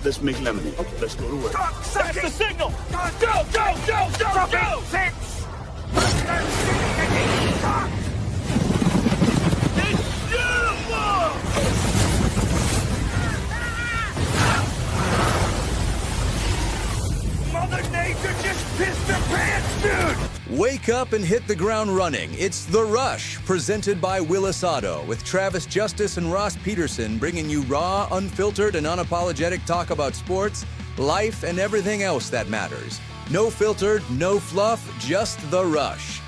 let's make lemonade. Okay. Let's go to work. That's the signal. Go, go, go, go, go. Six. It's beautiful. Mother Nature just pissed her pants, dude. Wake up and hit the ground running. It's The Rush, presented by Willis Auto, with Travis Justice and Ross Peterson bringing you raw, unfiltered, and unapologetic talk about sports, life, and everything else that matters. No filtered, no fluff, just The Rush.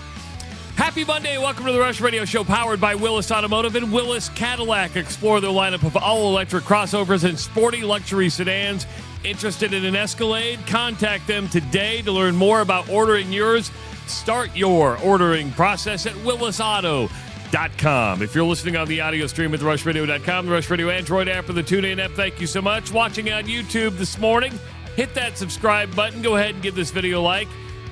Happy Monday. Welcome to the Rush Radio Show, powered by Willis Automotive and Willis Cadillac. Explore their lineup of all-electric crossovers and sporty luxury sedans. Interested in an Escalade? Contact them today to learn more about ordering yours. Start your ordering process at willisauto.com. If you're listening on the audio stream at therushradio.com, the Rush Radio Android app, or the TuneIn app, thank you so much. Watching on YouTube this morning, hit that subscribe button. Go ahead and give this video a like.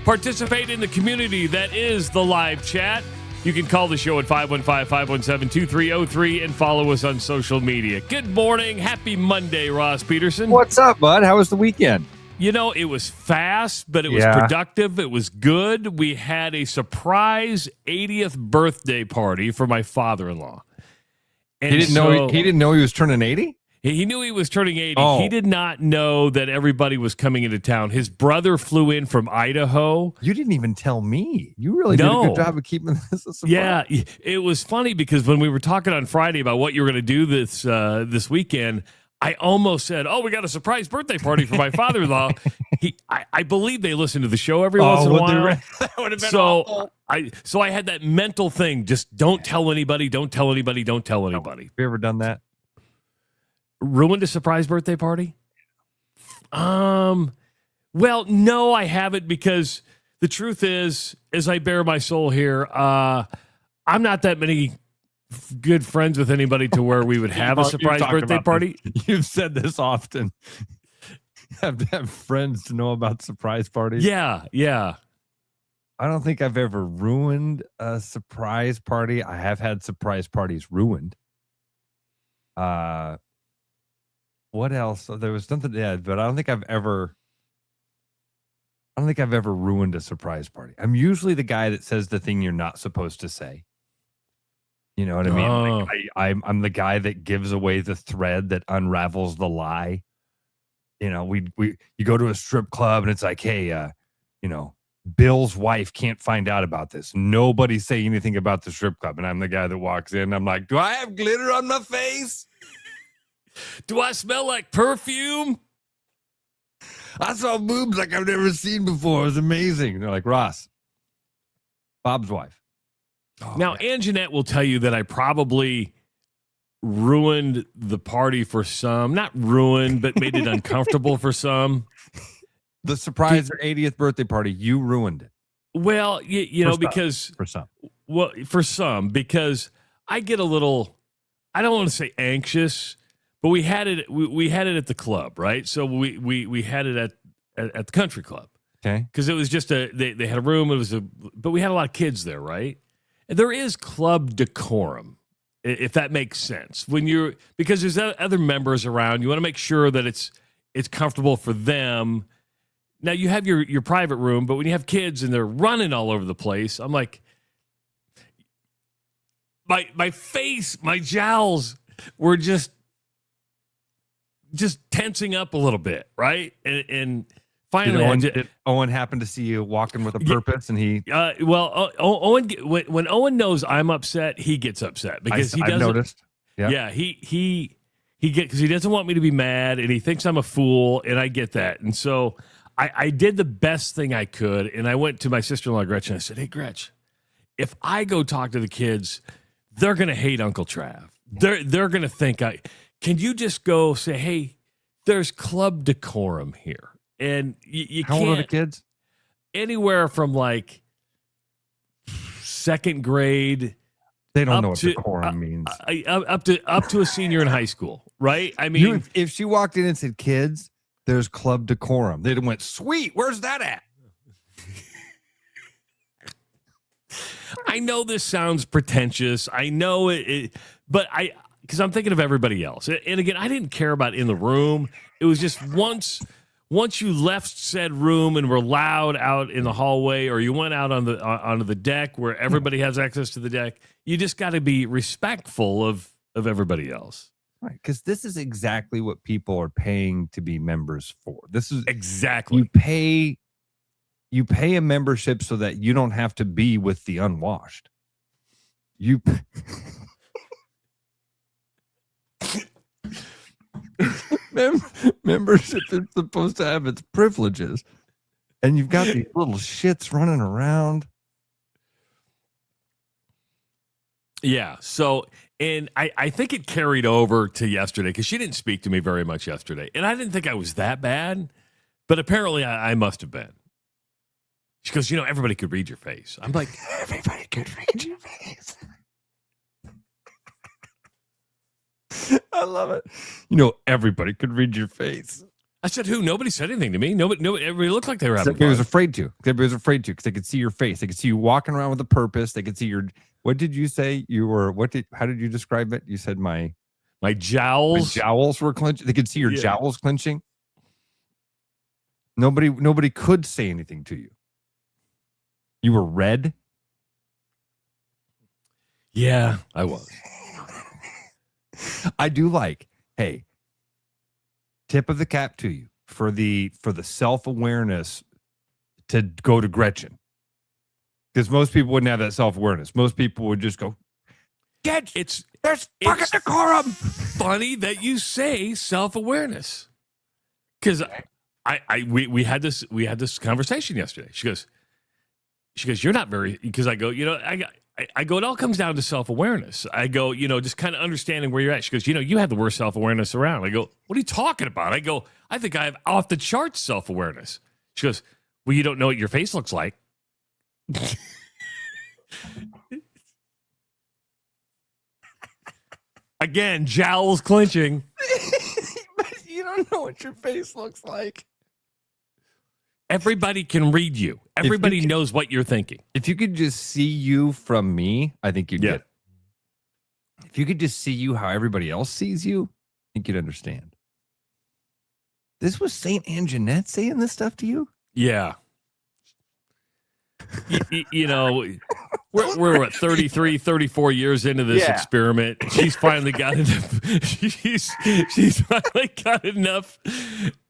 Participate in the community that is the live chat. You can call the show at 515-517-2303 and follow us on social media. Good morning. Happy Monday, Ross Peterson. What's up, bud? How was the weekend? You know, it was fast, but it was productive. It was good. We had a surprise 80th birthday party for my father-in-law. And he didn't know he was turning 80? He knew he was turning 80. Oh. He did not know that everybody was coming into town. His brother flew in from Idaho. You didn't even tell me. You really did a good job of keeping this a surprise. Yeah, it was funny because when we were talking on Friday about what you were going to do this weekend, I almost said, "Oh, we got a surprise birthday party for my father-in-law." I believe they listen to the show every once in a while. That would have been awful. So I had that mental thing: just don't tell anybody, don't tell anybody, don't tell anybody. Have you ever done that? Ruined a surprise birthday party? Well, no, I haven't, because the truth is, as I bare my soul here, I'm not that many good friends with anybody to where we would have a surprise birthday party. You've said this often. You have to have friends to know about surprise parties. Yeah. I don't think I've ever ruined a surprise party. I have had surprise parties ruined. What else? There was something, but I don't think I've ever ruined a surprise party. I'm usually the guy that says the thing you're not supposed to say. You know what I mean? Oh. Like I'm the guy that gives away the thread that unravels the lie. You know, you go to a strip club and it's like, hey, Bill's wife can't find out about this. Nobody say anything about the strip club. And I'm the guy that walks in. I'm like, do I have glitter on my face? Do I smell like perfume? I saw boobs like I've never seen before. It was amazing. They're like, Ross, Bob's wife. Oh, now, man. Anjanette will tell you that I probably ruined the party for some. Not ruined, but made it uncomfortable for some. The surprise 80th birthday party, you ruined it. Well, for some, because I get a little, I don't want to say anxious, but we had it at the club, right? So we had it at the country club. Okay. Because it was just they had a room, but we had a lot of kids there, right? And there is club decorum, if that makes sense. Because there's other members around, you want to make sure that it's comfortable for them. Now you have your private room, but when you have kids and they're running all over the place, I'm like, my face, my jowls were just tensing up a little bit, right? And finally, did Owen happen to see you walking with a purpose? And he, Owen, when Owen knows I'm upset, he gets upset because I've noticed. Yeah, he because he doesn't want me to be mad, and he thinks I'm a fool, and I get that, and so I did the best thing I could, and I went to my sister-in-law Gretchen. I said, "Hey, Gretch, if I go talk to the kids, they're gonna hate Uncle Trav. They're gonna think Can you just go say, hey, there's club decorum here?" And you How can't. old are the kids? Anywhere from like second grade. They don't know what decorum means. Up to a senior in high school, right? I mean, if she walked in and said, "Kids, there's club decorum," they'd have went, "Sweet, where's that at?" I know this sounds pretentious. I know it, but because I'm thinking of everybody else. And again, I didn't care about in the room. It was just once you left said room and were loud out in the hallway, or you went out on onto the deck where everybody has access to the deck, you just got to be respectful of everybody else. Right, because this is exactly what people are paying to be members for. This is exactly you pay a membership so that you don't have to be with the unwashed. Membership is supposed to have its privileges, and you've got these little shits running around. Yeah. So, and I think it carried over to yesterday because she didn't speak to me very much yesterday, and I didn't think I was that bad, but apparently I must have been. She goes, everybody could read your face. I'm like, everybody could read your face. I love it. Everybody could read your face. I said, who? Nobody said anything to me. Nobody. Everybody looked like they were having Everybody was fun. afraid to. Everybody was afraid to because they could see your face. They could see you walking around with a purpose. They could see your. What did you say? How did you describe it? You said my jowls. My jowls were clenching. They could see your jowls clenching. Nobody could say anything to you. You were red. Yeah, I was. I do like, hey, tip of the cap to you for the self-awareness to go to Gretchen. Because most people wouldn't have that self-awareness. Most people would just go, there's fucking decorum. Funny that you say self-awareness. Because we had this conversation yesterday. She goes, you're not very, because I go, I go, it all comes down to self-awareness. I go, just kind of understanding where you're at. She goes, you have the worst self-awareness around. I go, what are you talking about? I go, I think I have off the charts self-awareness. She goes, well, you don't know what your face looks like. Again, jowls clenching. But you don't know what your face looks like. Everybody can read you. Everybody knows what you're thinking. If you could just see you from me, I think you'd get it. If you could just see you how everybody else sees you, I think you'd understand. This was St. Anjanette saying this stuff to you? Yeah. We're what, 33, 34 years into this experiment. She's finally got enough. She's finally got enough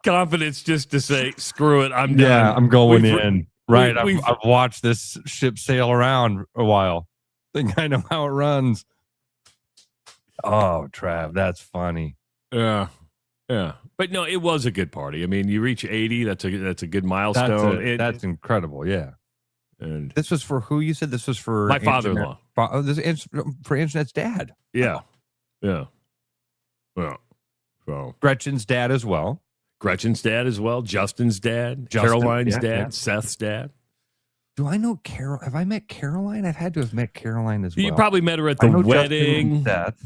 confidence just to say, "Screw it, I'm done." Yeah, I'm going in. Right, I've watched this ship sail around a while. I think I know how it runs. Oh, Trav, that's funny. Yeah. But no, it was a good party. I mean, you reach 80. That's a good milestone. That's incredible. Yeah. And this was for who? You said this was for my father-in-law. This is for Anjanette's dad. Yeah. Yeah. Well, so Gretchen's dad as well. Justin's dad. Caroline's dad. Seth's dad. Do I know Carol? Have I met Caroline? I've had to have met Caroline as well. You probably met her at the wedding. Seth.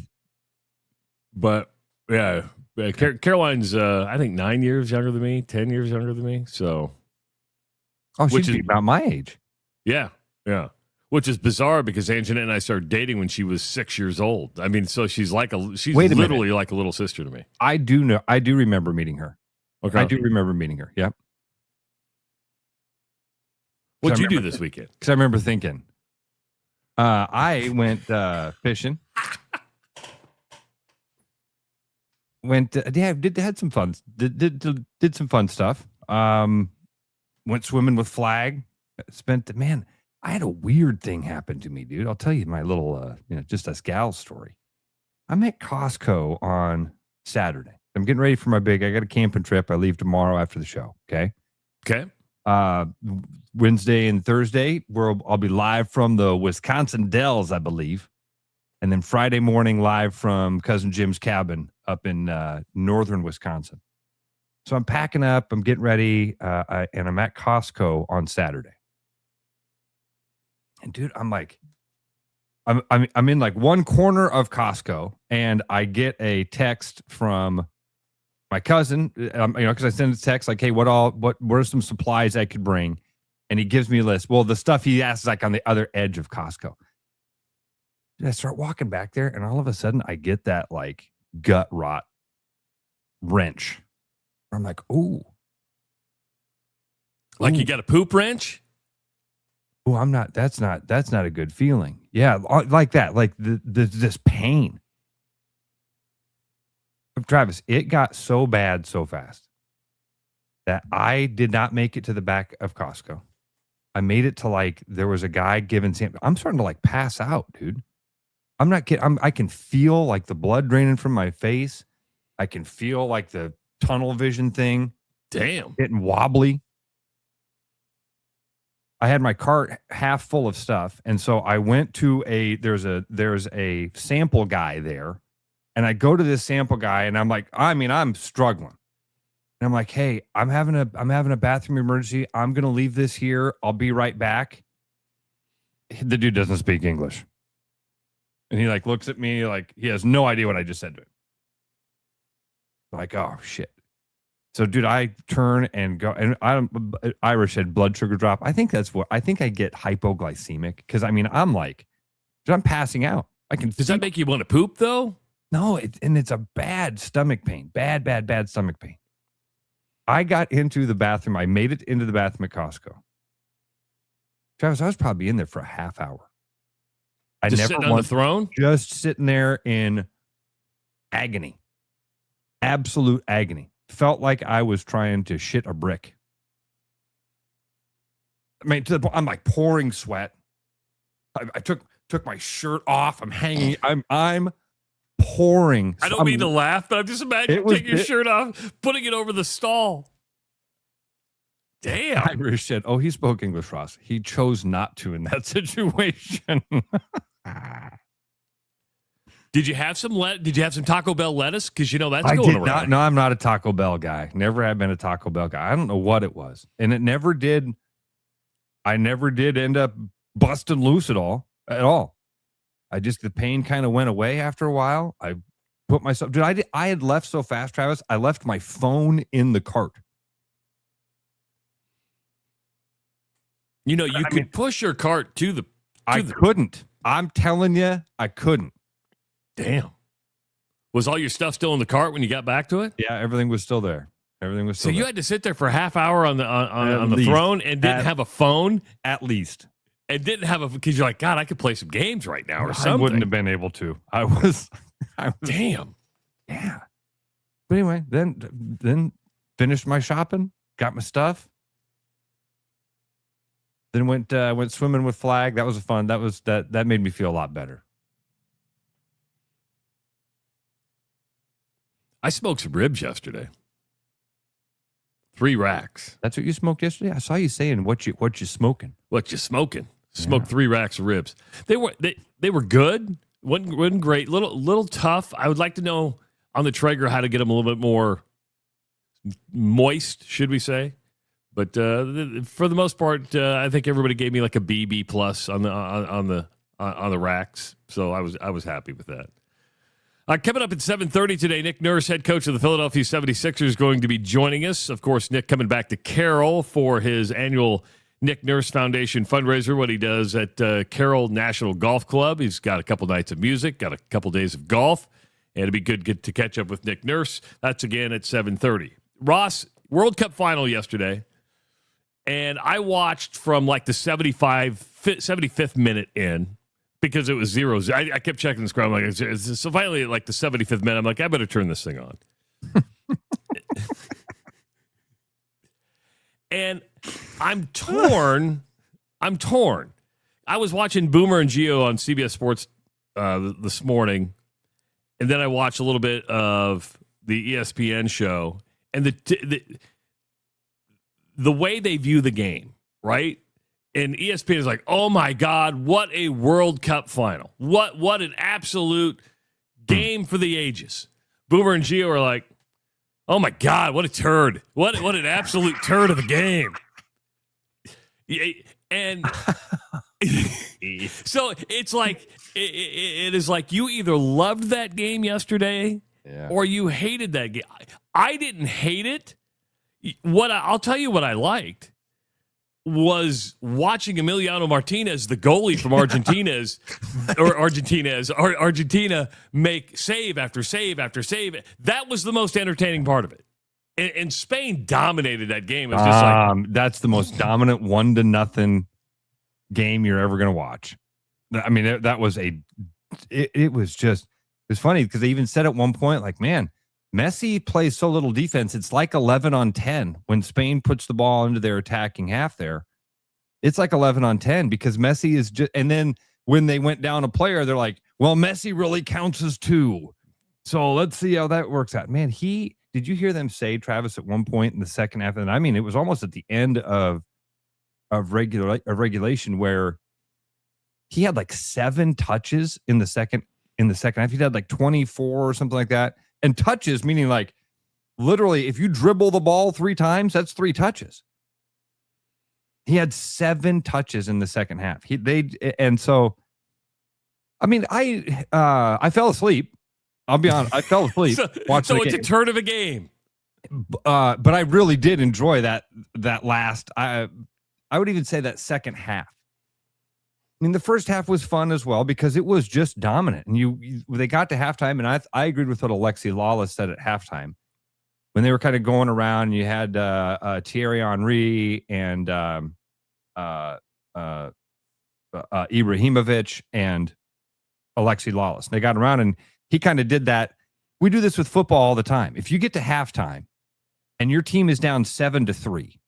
But yeah, Caroline's I think 9 years younger than me, 10 years younger than me. So, she'd be about my age. Yeah. Which is bizarre because Anjanette and I started dating when she was 6 years old. I mean, so she's literally like a little sister to me. I do remember meeting her. Okay. I do remember meeting her. Yep. What'd you do this weekend? Because I remember thinking, I went fishing. Had some fun. Did some fun stuff. Went swimming with Flag. I had a weird thing happen to me, dude. I'll tell you my little, just us gal story. I'm at Costco on Saturday. I'm getting ready for I got a camping trip. I leave tomorrow after the show. Okay. Wednesday and Thursday, I'll be live from the Wisconsin Dells, I believe. And then Friday morning, live from Cousin Jim's cabin up in northern Wisconsin. So I'm packing up. I'm getting ready, and I'm at Costco on Saturday. And dude, I'm like, I'm in like one corner of Costco, and I get a text from my cousin. Because I send a text like, "Hey, what are some supplies I could bring?" And he gives me a list. Well, the stuff he asks is like on the other edge of Costco. I start walking back there, and all of a sudden I get that like gut rot wrench. I'm like, ooh. Like you got a poop wrench? Oh, that's not a good feeling. Yeah, like that, like this pain. Travis, it got so bad so fast that I did not make it to the back of Costco. I made it to like, there was a guy giving samples. I'm starting to like pass out, dude. I'm not kidding. I can feel like the blood draining from my face. I can feel like the tunnel vision thing. Damn. Getting wobbly. I had my cart half full of stuff. And so I went to there's a sample guy there. And I go to this sample guy and I'm like, I'm struggling. And I'm like, hey, I'm having a bathroom emergency. I'm going to leave this here. I'll be right back. The dude doesn't speak English. And he like looks at me like he has no idea what I just said to him. I'm like, oh shit. So dude, I turn and go, and Irish had blood sugar drop. I think I get hypoglycemic because I'm like, dude, I'm passing out. Does that make you want to poop though? No, it's a bad stomach pain. Bad stomach pain. I got into the bathroom. I made it into the bathroom at Costco. Travis, I was probably in there for a half hour. Just sitting on the throne? Just sitting there in agony. Absolute agony. Felt like I was trying to shit a brick. I mean, to the point, I'm like pouring sweat. I took my shirt off. I'm hanging. I'm pouring. I don't mean to laugh, but I'm just imagining taking your shirt off, putting it over the stall. Damn. Irish said, oh, he spoke English, Ross. He chose not to in that situation. Did you have some Taco Bell lettuce? Because that's going around. No, I'm not a Taco Bell guy. Never have been a Taco Bell guy. I don't know what it was. And it never did. I never did end up busting loose at all. The pain kind of went away after a while. I put myself, dude, I had left so fast, Travis. I left my phone in the cart. You could push your cart to the. I couldn't. I'm telling you, I couldn't. Damn. Was all your stuff still in the cart when you got back to it? Yeah, everything was still there. So you had to sit there for a half hour on the throne and didn't have a phone? At least. And didn't have because you're like, God, I could play some games right now or something. I wouldn't have been able to. I was damn. Yeah. But anyway, then finished my shopping, got my stuff. Then went swimming with Flag. That was fun. That made me feel a lot better. I smoked some ribs yesterday. 3 racks. That's what you smoked yesterday? I saw you saying what you smoking. What you smoking? Smoked 3 racks of ribs. They were good. Wasn't great. Little tough. I would like to know on the Traeger how to get them a little bit more moist, should we say? But for the most part, I think everybody gave me like a BB plus on the racks. So I was happy with that. Coming up at 7:30 today, Nick Nurse, head coach of the Philadelphia 76ers, is going to be joining us. Of course, Nick coming back to Carroll for his annual Nick Nurse Foundation fundraiser, what he does at Carroll National Golf Club. He's got a couple nights of music, got a couple days of golf, and it'd be good to catch up with Nick Nurse. That's again at 7:30. Ross, World Cup final yesterday, and I watched from like the 75th minute in. Because it was 0-0. I kept checking the score. I'm like, so finally, at like the 75th minute, I'm like, I better turn this thing on. And I'm torn. I was watching Boomer and Gio on CBS Sports this morning, and then I watched a little bit of the ESPN show, and the way they view the game, right? And ESPN is like, oh my God, what a World Cup final. What an absolute game for the ages. Boomer and Gio are like, oh my God, what a turd. What an absolute turd of a game. And so it's like, it is like you either loved that game yesterday or you hated that game. I didn't hate it. I'll tell you what I liked was watching Emiliano Martinez, the goalie from Argentina, make save after save after save. That was the most entertaining part of it. And Spain dominated that game. It was just that's the most dominant 1-0 game you're ever going to watch. I mean, it was funny because they even said at one point, like, man, Messi plays so little defense. It's like 11 on 10 when Spain puts the ball into their attacking half there. It's like 11 on 10 because Messi is just, and then when they went down a player, they're like, well, Messi really counts as 2. So let's see how that works out. Man, did you hear them say, Travis, at one point in the second half? And I mean, it was almost at the end of regulation where he had like 7 touches in the second half. He had like 24 or something like that. And touches, meaning like literally if you dribble the ball 3 times, that's 3 touches. He had 7 touches in the second half. And so, I mean, I fell asleep. I'll be honest. I fell asleep. So it's a turn of a game. But I really did enjoy that last. I would even say that second half. I mean, the first half was fun as well because it was just dominant. And they got to halftime, and I agreed with what Alexi Lawless said at halftime when they were kind of going around. You had Thierry Henry and Ibrahimovic and Alexi Lawless. They got around, and he kind of did that. We do this with football all the time. If you get to halftime and your team is down 7-3,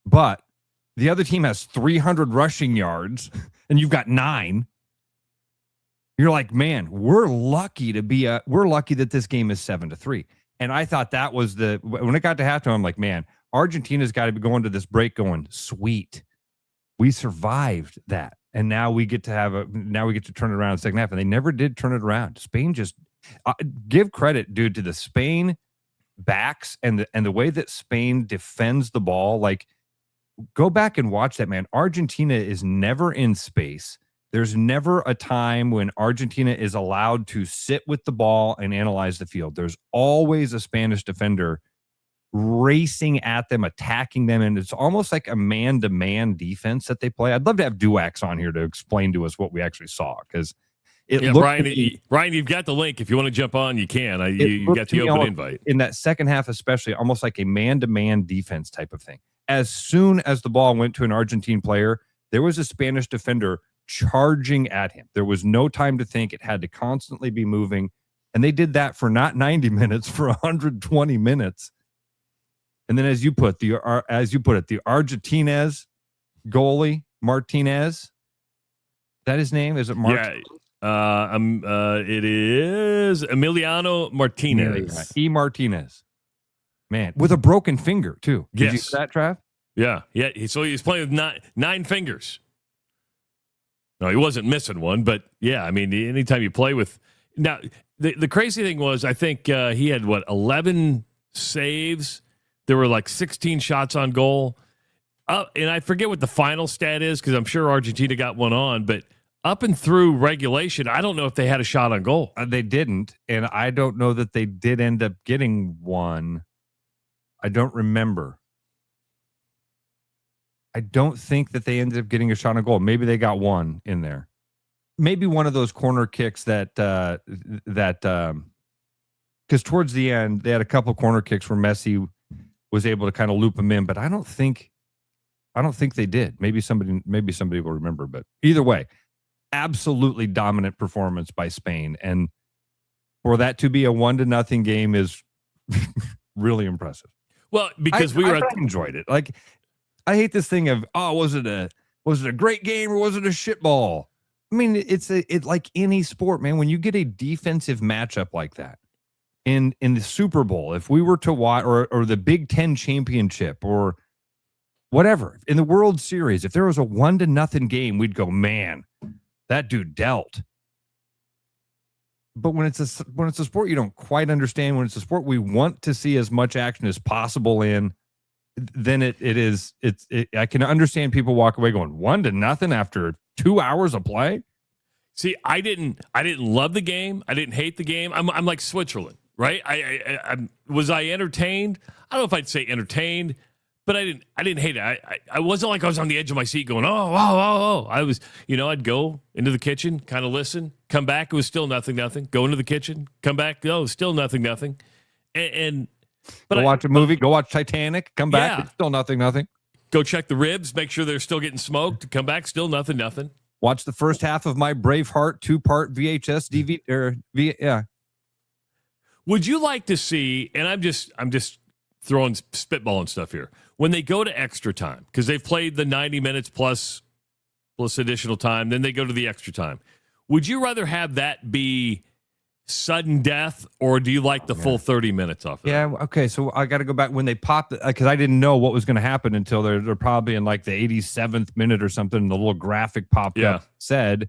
but the other team has 300 rushing yards and you've got 9, you're like, man, we're lucky that this game is 7-3. And I thought that was when it got to halftime, I'm like, man, Argentina's got to be going to this break going, sweet. We survived that. And now we get to turn it around in the second half. And they never did turn it around. Spain just give credit, dude, to the Spain backs and the way that Spain defends the ball. Like, go back and watch that, man. Argentina is never in space. There's never a time when Argentina is allowed to sit with the ball and analyze the field. There's always a Spanish defender racing at them, attacking them, and it's almost like a man-to-man defense that they play. I'd love to have Duax on here to explain to us what we actually saw, because Brian, you've got the link. If you want to jump on, you can. You got the open invite. In that second half especially, almost like a man-to-man defense type of thing. As soon as the ball went to an Argentine player, there was a Spanish defender charging at him. There was no time to think. It had to constantly be moving. And they did that for not 90 minutes, for 120 minutes. And then as you put it, the Argentinez goalie, Martinez, is that his name? Is it Martinez? Yeah. It is Emiliano Martinez. Martinez. Man, with a broken finger, too. Did yes. you see that, Trav? Yeah. So he's playing with nine fingers. No, he wasn't missing one, but yeah, I mean, anytime you play with... Now, the crazy thing was, I think he had, 11 saves. There were like 16 shots on goal. And I forget what the final stat is, because I'm sure Argentina got one on, but up and through regulation, I don't know if they had a shot on goal. They didn't, and I don't know that they did end up getting one. I don't remember. I don't think that they ended up getting a shot on goal. Maybe they got one in there. Maybe one of those corner kicks that because towards the end they had a couple corner kicks where Messi was able to kind of loop them in, but I don't think they did. Maybe somebody will remember, but either way, absolutely dominant performance by Spain, and for that to be a 1-0 game is really impressive. Well, because I enjoyed it. Like, I hate this thing of, was it a great game or was it a shit ball? I mean, it's like any sport, man. When you get a defensive matchup like that in the Super Bowl, if we were to watch, or the Big Ten championship, or whatever, in the World Series, if there was a 1-0 game, we'd go, man, that dude dealt. But when it's a sport you don't quite understand, when it's a sport we want to see as much action as possible in, then I can understand people walk away going 1-0 after 2 hours of play. See, I didn't love the game. I didn't hate the game. I'm like Switzerland, right? Was I entertained? I don't know if I'd say entertained, But I didn't hate it. I wasn't like I was on the edge of my seat going, oh. I was, I'd go into the kitchen, kind of listen, come back. It was still nothing. Go into the kitchen, come back. No, still nothing. But go watch a movie, go watch Titanic, come back. Yeah. It's still nothing. Go check the ribs, make sure they're still getting smoked. Come back, still nothing. Watch the first half of my Braveheart 2-part VHS DVD yeah. Would you like to see, and I'm just throwing spitballing stuff here, when they go to extra time, because they've played the 90 minutes plus additional time, then they go to the extra time. Would you rather have that be sudden death, or do you like the full 30 minutes off of Yeah, okay, so I got to go back when they popped, because I didn't know what was going to happen until they're probably in like the 87th minute or something. The little graphic popped up, said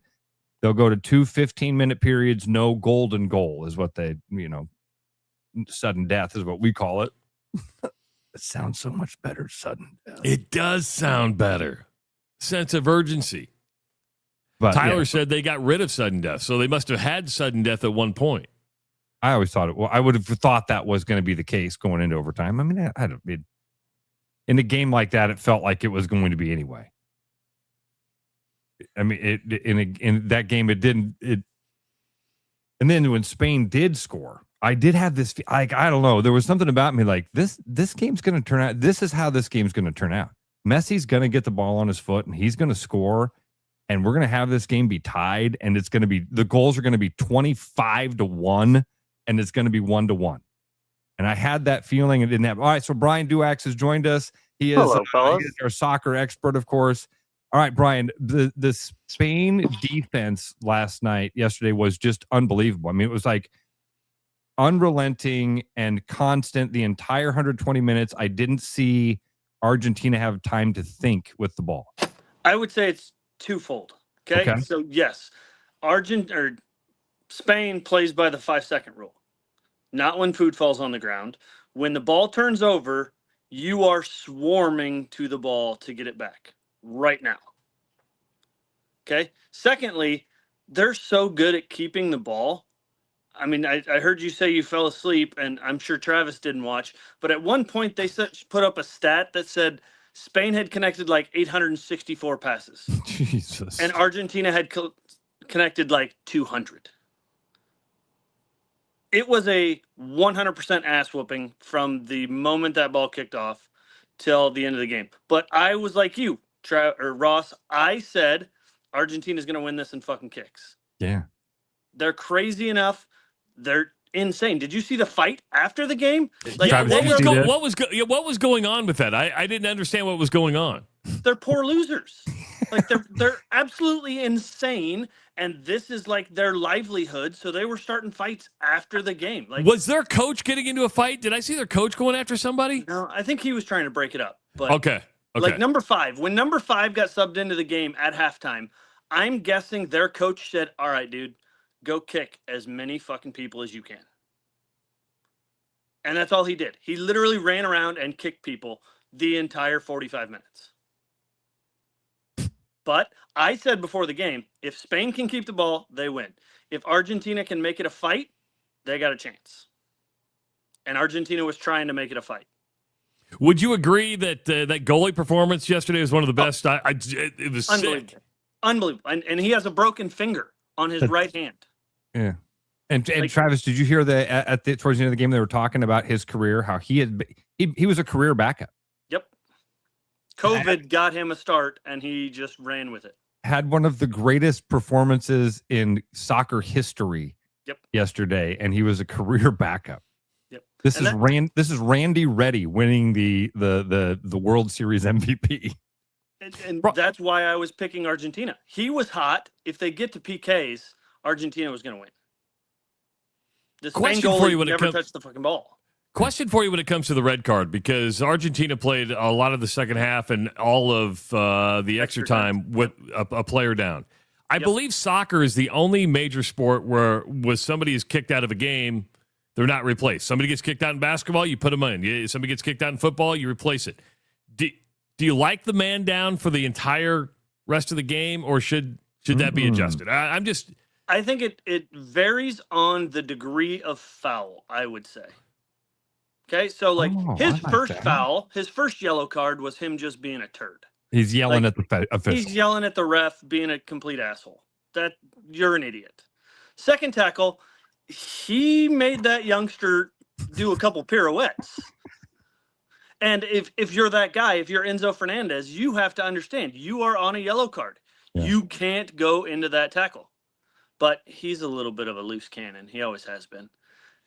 they'll go to 2 15-minute periods, no golden goal is what they, sudden death is what we call it. It sounds so much better, sudden death. It does sound better. Sense of urgency. But Tyler said they got rid of sudden death, so they must have had sudden death at one point. I always thought I would have thought that was going to be the case going into overtime. I mean, in a game like that, it felt like it was going to be anyway. I mean, in that game, it didn't. And then when Spain did score, I did have this, like, I don't know. There was something about me like this game's going to turn out. This is how this game's going to turn out. Messi's going to get the ball on his foot and he's going to score, and we're going to have this game be tied, and it's going to be, the goals are going to be 25-1, and it's going to be 1-1. And I had that feeling and didn't have. All right. So Brian Duax has joined us. He is, he is our soccer expert, of course. All right, Brian, the Spain defense yesterday was just unbelievable. I mean, it was like unrelenting and constant the entire 120 minutes. I didn't see Argentina have time to think with the ball. I would say it's twofold. Okay. So yes, Spain plays by the 5-second rule. Not when food falls on the ground. When the ball turns over, you are swarming to the ball to get it back right now. Okay. Secondly, they're so good at keeping the ball. I mean, I heard you say you fell asleep, and I'm sure Travis didn't watch, but at one point they put up a stat that said Spain had connected like 864 passes. Jesus. And Argentina had connected like 200. It was a 100% ass whooping from the moment that ball kicked off till the end of the game. But I was like you, Ross. I said Argentina's going to win this in fucking kicks. Yeah. They're crazy enough. They're insane. Did you see the fight after the game? Like, what was going on with that? I didn't understand what was going on. They're poor losers. Like they're absolutely insane, and this is like their livelihood. So they were starting fights after the game. Like, was their coach getting into a fight? Did I see their coach going after somebody? No, I think he was trying to break it up. But okay. Like number 5, when number 5 got subbed into the game at halftime, I'm guessing their coach said, "All right, dude, go kick as many fucking people as you can." And that's all he did. He literally ran around and kicked people the entire 45 minutes. But I said before the game, if Spain can keep the ball, they win. If Argentina can make it a fight, they got a chance. And Argentina was trying to make it a fight. Would you agree that that goalie performance yesterday was one of the best? It was unbelievable. Sick. Unbelievable. And he has a broken finger on his right hand. Yeah. And Travis, did you hear towards the end of the game they were talking about his career, how he was a career backup. Yep. COVID got him a start, and he just ran with it. Had one of the greatest performances in soccer history yesterday, and he was a career backup. Yep. This is Randy Reddy winning the World Series MVP. And that's why I was picking Argentina. He was hot. If they get to PKs, Argentina was going to win. The Spain goalie never touched the fucking ball. Question for you when it comes to the red card, because Argentina played a lot of the second half and all of the extra time with a player down. I believe soccer is the only major sport where somebody is kicked out of a game, they're not replaced. Somebody gets kicked out in basketball, you put them in. Somebody gets kicked out in football, you replace it. Do you like the man down for the entire rest of the game, or should that be adjusted? I think it varies on the degree of foul, I would say. Okay, so like his I like first that. foul, his first yellow card was him just being a turd. He's yelling Like, at the official. He's yelling at the ref, being a complete asshole. That you're an idiot. Second tackle, he made that youngster do a couple pirouettes. And if you're that guy, if you're Enzo Fernandez, you have to understand you are on a yellow card. Yeah. You can't go into that tackle. But he's a little bit of a loose cannon. He always has been.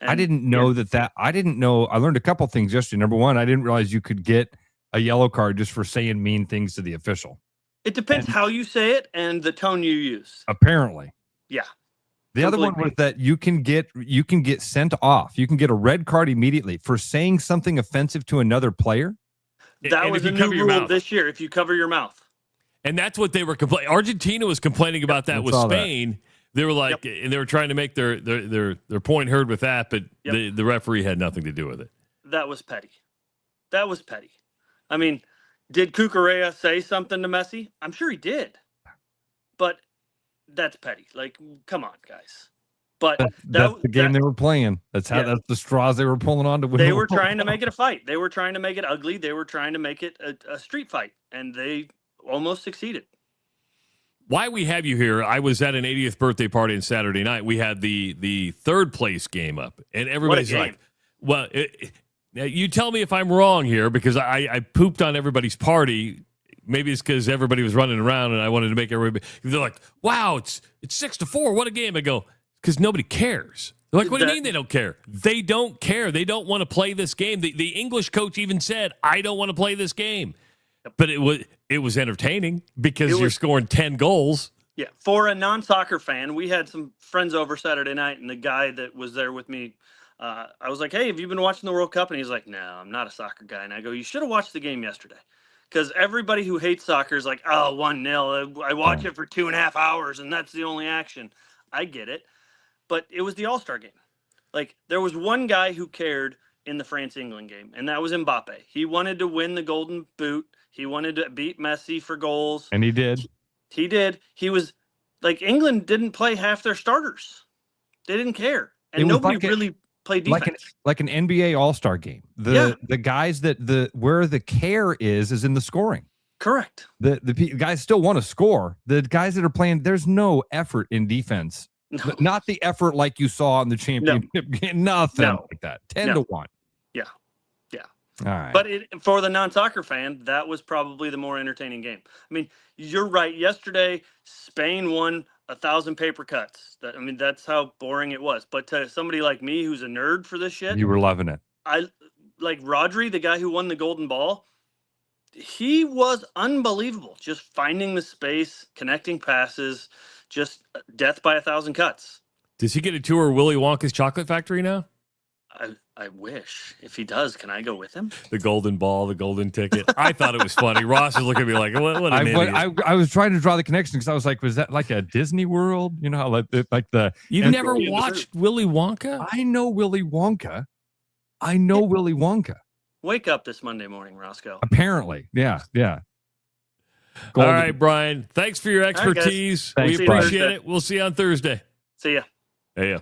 And I didn't know that. I didn't know. I learned a couple things yesterday. Number one, I didn't realize you could get a yellow card just for saying mean things to the official. It depends how you say it and the tone you use. Apparently. Yeah. The other one was that you can get sent off. You can get a red card immediately for saying something offensive to another player. That was a new rule this year. If you cover your mouth. And that's what they were complaining. Argentina was complaining about that with Spain. They were like, and they were trying to make their point heard with that, but the referee had nothing to do with it. That was petty. That was petty. I mean, did Cucurella say something to Messi? I'm sure he did. But that's petty. Like, come on, guys. But that's the game they were playing. That's that's the straws they were pulling on to win. They were trying to make it a fight. They were trying to make it ugly. They were trying to make it a street fight, and they almost succeeded. Why we have you here, I was at an 80th birthday party on Saturday night. We had the third place game up, and everybody's like, well, you tell me if I'm wrong here, because I pooped on everybody's party. Maybe it's because everybody was running around and I wanted to make everybody. They're like, wow, it's 6-4. What a game. I go, because nobody cares. They're like, what do you mean they don't care? They don't care. They don't want to play this game. The English coach even said, I don't want to play this game. But it was entertaining because you're scoring 10 goals. Yeah. For a non-soccer fan, we had some friends over Saturday night, and the guy that was there with me, I was like, hey, have you been watching the World Cup? And he's like, no, I'm not a soccer guy. And I go, you should have watched the game yesterday. Because everybody who hates soccer is like, oh, 1-0. I watch it for 2.5 hours, and that's the only action. I get it. But it was the All-Star game. Like, there was one guy who cared in the France-England game, and that was Mbappe. He wanted to win the Golden Boot. He wanted to beat Messi for goals. And he did. He did. He was like, England didn't play half their starters. They didn't care. And nobody really played defense. Like an NBA All-Star game. The guys where the care is in the scoring. Correct. The guys still want to score. The guys that are playing, there's no effort in defense. No. Not the effort like you saw in the championship game. Nothing like that. 10-1. Yeah. Yeah. All right. But for the non-soccer fan, that was probably the more entertaining game. I mean, you're right. Yesterday, Spain won 1,000 paper cuts. That's how boring it was. But to somebody like me who's a nerd for this shit, you were loving it. I like Rodri, the guy who won the Golden Ball. He was unbelievable. Just finding the space, connecting passes, just death by 1,000 cuts. Does he get a tour of Willy Wonka's chocolate factory now? I wish. If he does, can I go with him? The golden ball, the golden ticket. I thought it was funny. Ross is looking at me like, what an idiot. I was trying to draw the connection because I was like, was that like a Disney World? You know, like the... You've never watched Willy Wonka? I know Willy Wonka. Willy Wonka. Wake up this Monday morning, Roscoe. Apparently. Yeah. All right, Brian. Thanks for your expertise. Right, we appreciate it. We'll see you on Thursday. See ya. Hey, ya.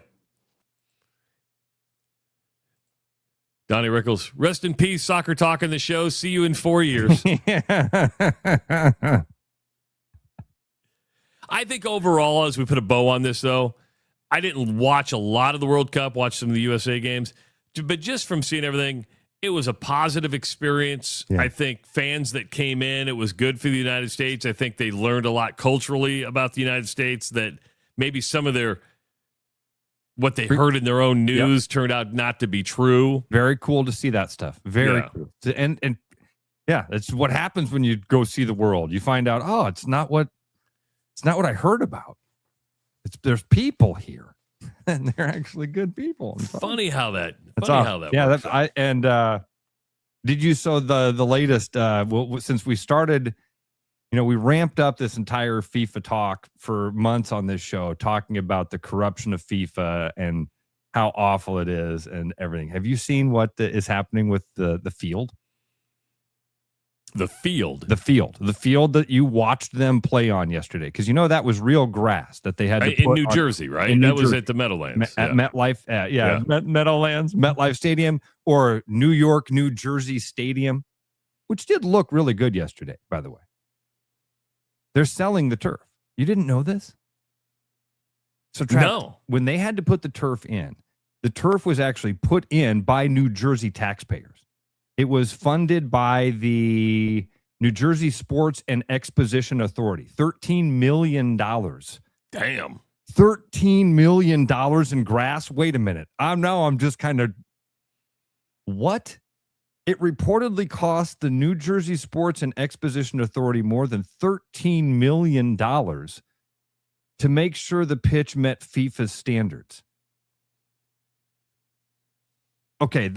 Donnie Rickles, rest in peace, Soccer Talk in the show. See you in 4 years. I think overall, as we put a bow on this, though, I didn't watch a lot of the World Cup, watch some of the USA games, but just from seeing everything, it was a positive experience. Yeah. I think fans that came in, it was good for the United States. I think they learned a lot culturally about the United States that maybe some of what they heard in their own news turned out not to be true. Very cool to see that stuff. Very cool. And that's what happens when you go see the world. You find out, oh, it's not what I heard about. There's people here, and they're actually good people. Funny how that works. Yeah, did you the latest? Since we started. We ramped up this entire FIFA talk for months on this show, talking about the corruption of FIFA and how awful it is and everything. Have you seen what is happening with the field? the field. The field that you watched them play on yesterday, because that was real grass that they had to in put New on, Jersey, right? in New That was Jersey. at the Meadowlands. At MetLife, Meadowlands, MetLife Stadium, or New York, New Jersey Stadium, which did look really good yesterday, by the way. They're selling the turf. You didn't know this? So, No. When they had to put the turf was actually put in by New Jersey taxpayers. It was funded by the New Jersey Sports and Exposition Authority. $13 million. Damn. $13 million in grass? Wait a minute. I'm just kind of... What? It reportedly cost the New Jersey Sports and Exposition Authority more than $13 million to make sure the pitch met FIFA's standards. Okay,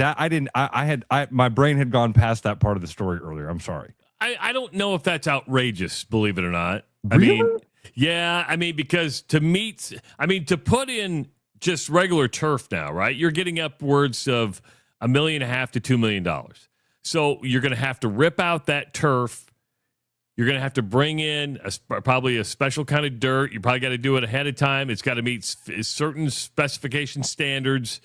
my brain had gone past that part of the story earlier. I'm sorry. I don't know if that's outrageous, believe it or not. Really? Because to put in just regular turf now, right? You're getting upwards of $1.5 million to $2 million. So you're going to have to rip out that turf. You're going to have to bring in probably a special kind of dirt. You probably got to do it ahead of time. It's got to meet certain specification standards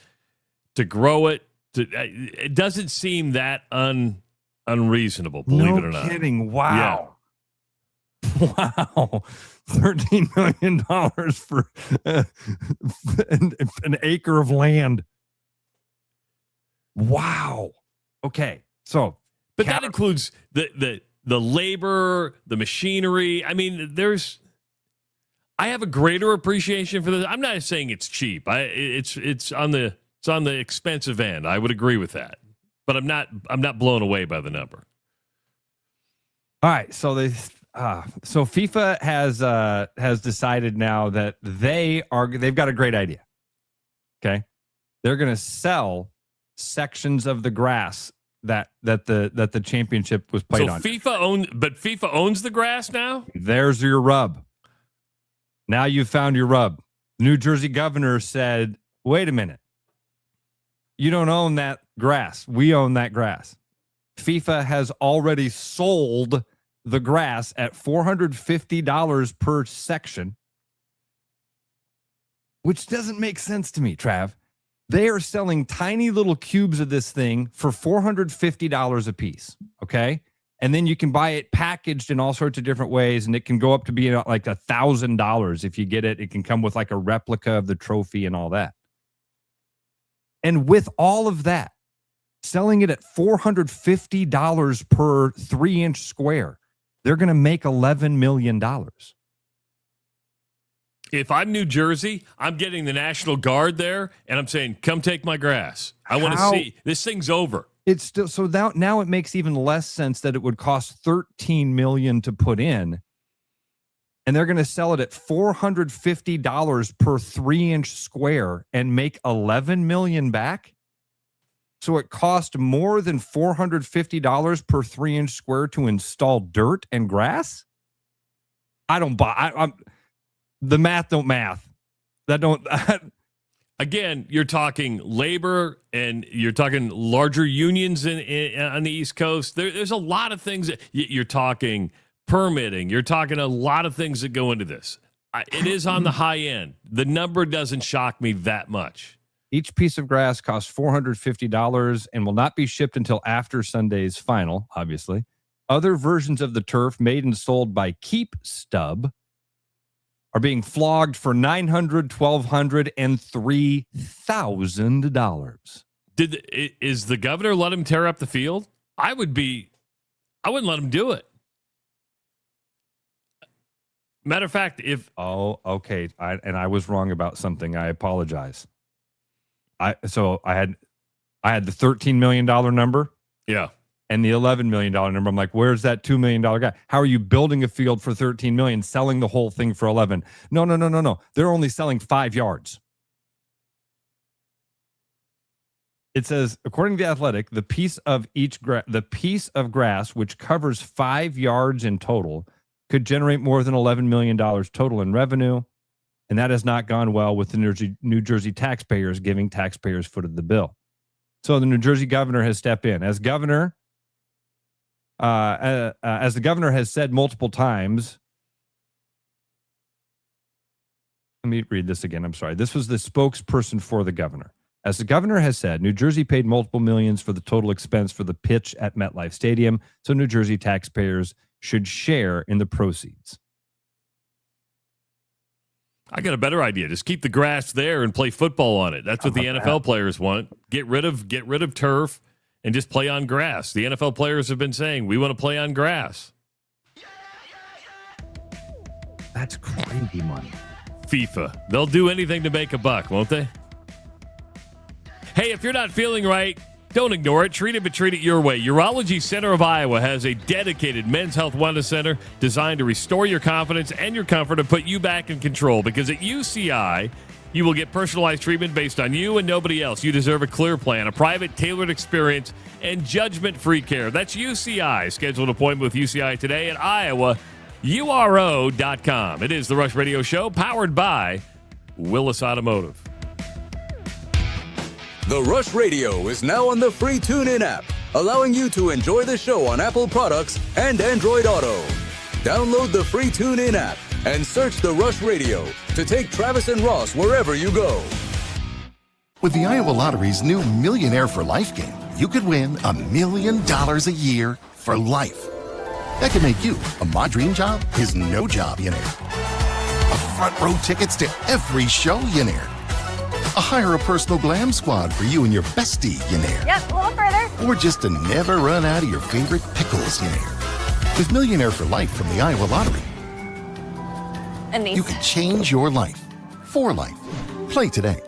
to grow it. It doesn't seem that unreasonable, believe it or not. No kidding. Wow. Yeah. Wow. $13 million for an acre of land. Wow. Okay. So, but that includes the labor, the machinery. I mean, I have a greater appreciation for this. I'm not saying it's cheap. It's on the expensive end. I would agree with that. But I'm not blown away by the number. All right. So so FIFA has decided now that they've got a great idea. Okay. They're going to sell sections of the grass that the championship was played on. FIFA owns the grass now? There's your rub. Now you've found your rub. New Jersey governor said, wait a minute. You don't own that grass. We own that grass. FIFA has already sold the grass at $450 per section, which doesn't make sense to me, Trav. They are selling tiny little cubes of this thing for $450 a piece, okay? And then you can buy it packaged in all sorts of different ways, and it can go up to be like $1,000 if you get it. It can come with like a replica of the trophy and all that. And with all of that, selling it at $450 per 3-inch square, they're going to make $11 million. If I'm New Jersey, I'm getting the National Guard there, and I'm saying, come take my grass. I want to see. This thing's over. It's still so now it makes even less sense that it would cost $13 million to put in, and they're going to sell it at $450 per 3-inch square and make $11 million back. So it cost more than $450 per 3-inch square to install dirt and grass. I don't buy. The math don't math. That don't. Again, you're talking labor and you're talking larger unions on the East Coast. There's a lot of things. You're talking permitting. You're talking a lot of things that go into this. It is on the high end. The number doesn't shock me that much. Each piece of grass costs $450 and will not be shipped until after Sunday's final, obviously. Other versions of the turf made and sold by Keep Stub are being flogged for $900, $1,200, and $3,000. Is the governor let him tear up the field? I wouldn't let him do it. Matter of fact, okay. I was wrong about something. I apologize. I had the $13 million number. Yeah. And the $11 million number. I'm like, where's that $2 million guy? How are you building a field for $13 million, selling the whole thing for 11? No. They're only selling 5 yards. It says, according to The Athletic, the piece of grass, which covers 5 yards in total, could generate more than $11 million total in revenue. And that has not gone well with the New Jersey taxpayers giving taxpayers foot of the bill. So the New Jersey governor has stepped in. As governor, As the governor has said multiple times. Let me read this again. I'm sorry. This was the spokesperson for the governor. As the governor has said, New Jersey paid multiple millions for the total expense for the pitch at MetLife Stadium, so New Jersey taxpayers should share in the proceeds. I got a better idea. Just keep the grass there and play football on it. That's what the NFL players want. Get rid of turf and just play on grass. The NFL players have been saying, we want to play on grass. That's crazy money. FIFA. They'll do anything to make a buck, won't they? Hey, if you're not feeling right, don't ignore it. Treat it, but treat it your way. Urology Center of Iowa has a dedicated men's health wellness center designed to restore your confidence and your comfort and put you back in control. Because at UCI, you will get personalized treatment based on you and nobody else. You deserve a clear plan, a private, tailored experience, and judgment-free care. That's UCI. Schedule an appointment with UCI today at IowaURO.com. It is the Rush Radio Show, powered by Willis Automotive. The Rush Radio is now on the free TuneIn app, allowing you to enjoy the show on Apple products and Android Auto. Download the free TuneIn app and search The Rush Radio to take Travis and Ross wherever you go. With the Iowa Lottery's new Millionaire for Life game, you could win $1 million a year for life. That could make you a My Dream Job is No Job millionaire. A front row tickets to every show millionaire. A hire a personal glam squad for you and your bestie millionaire. Yep, a little further. Or just to never run out of your favorite pickles millionaire. With Millionaire for Life from the Iowa Lottery, And these. you can change your life for life. Play today.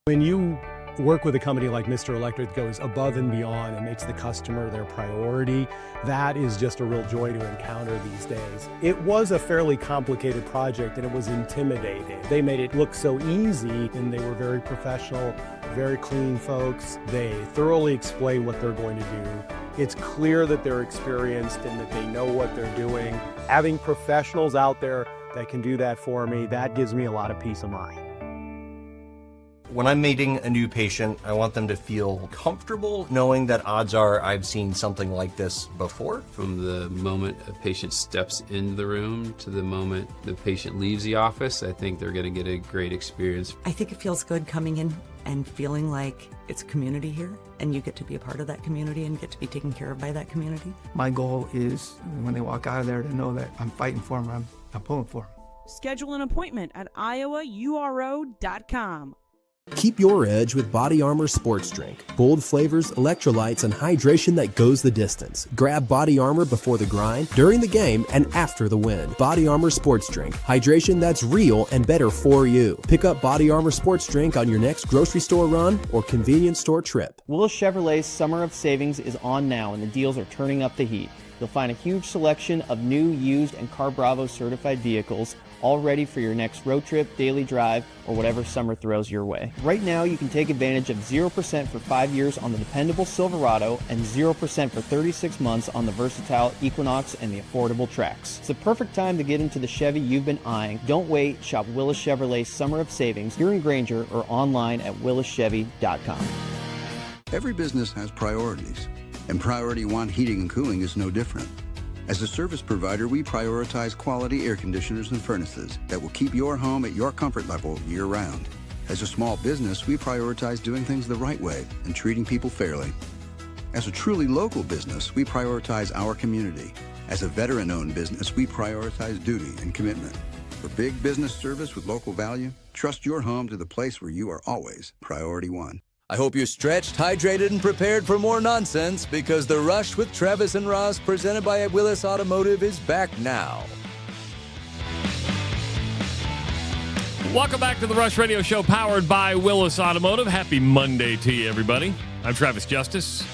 When you work with a company like Mr. Electric that goes above and beyond and makes the customer their priority, that is just a real joy to encounter these days. It was a fairly complicated project and it was intimidating. They made it look so easy and they were very professional, very clean folks. They thoroughly explain what they're going to do. It's clear that they're experienced and that they know what they're doing. Having professionals out there that can do that for me, that gives me a lot of peace of mind. When I'm meeting a new patient, I want them to feel comfortable knowing that odds are I've seen something like this before. From the moment a patient steps into the room to the moment the patient leaves the office, I think they're going to get a great experience. I think it feels good coming in and feeling like it's a community here and you get to be a part of that community and get to be taken care of by that community. My goal is when they walk out of there to know that I'm fighting for them, I'm pulling for them. Schedule an appointment at IowaURO.com. Keep your edge with Body Armor Sports Drink. Bold flavors, electrolytes, and hydration that goes the distance. Grab Body Armor before the grind, during the game, and after the win. Body Armor Sports Drink. Hydration that's real and better for you. Pick up Body Armor Sports Drink on your next grocery store run or convenience store trip. Willis Chevrolet's Summer of Savings is on now, and the deals are turning up the heat. You'll find a huge selection of new, used, and Car Bravo certified vehicles, all ready for your next road trip, daily drive, or whatever summer throws your way. Right now, you can take advantage of 0% for 5 years on the dependable Silverado and 0% for 36 months on the versatile Equinox and the affordable Trax. It's the perfect time to get into the Chevy you've been eyeing. Don't wait. Shop Willis Chevrolet's Summer of Savings here in Granger or online at willischevy.com. Every business has priorities, and Priority One Heating and Cooling is no different. As a service provider, we prioritize quality air conditioners and furnaces that will keep your home at your comfort level year-round. As a small business, we prioritize doing things the right way and treating people fairly. As a truly local business, we prioritize our community. As a veteran-owned business, we prioritize duty and commitment. For big business service with local value, trust your home to the place where you are always Priority One. I hope you're stretched, hydrated, and prepared for more nonsense because The Rush with Travis and Ross, presented by Willis Automotive, is back now. Welcome back to the Rush Radio Show, powered by Willis Automotive. Happy Monday to you, everybody. I'm Travis Justice.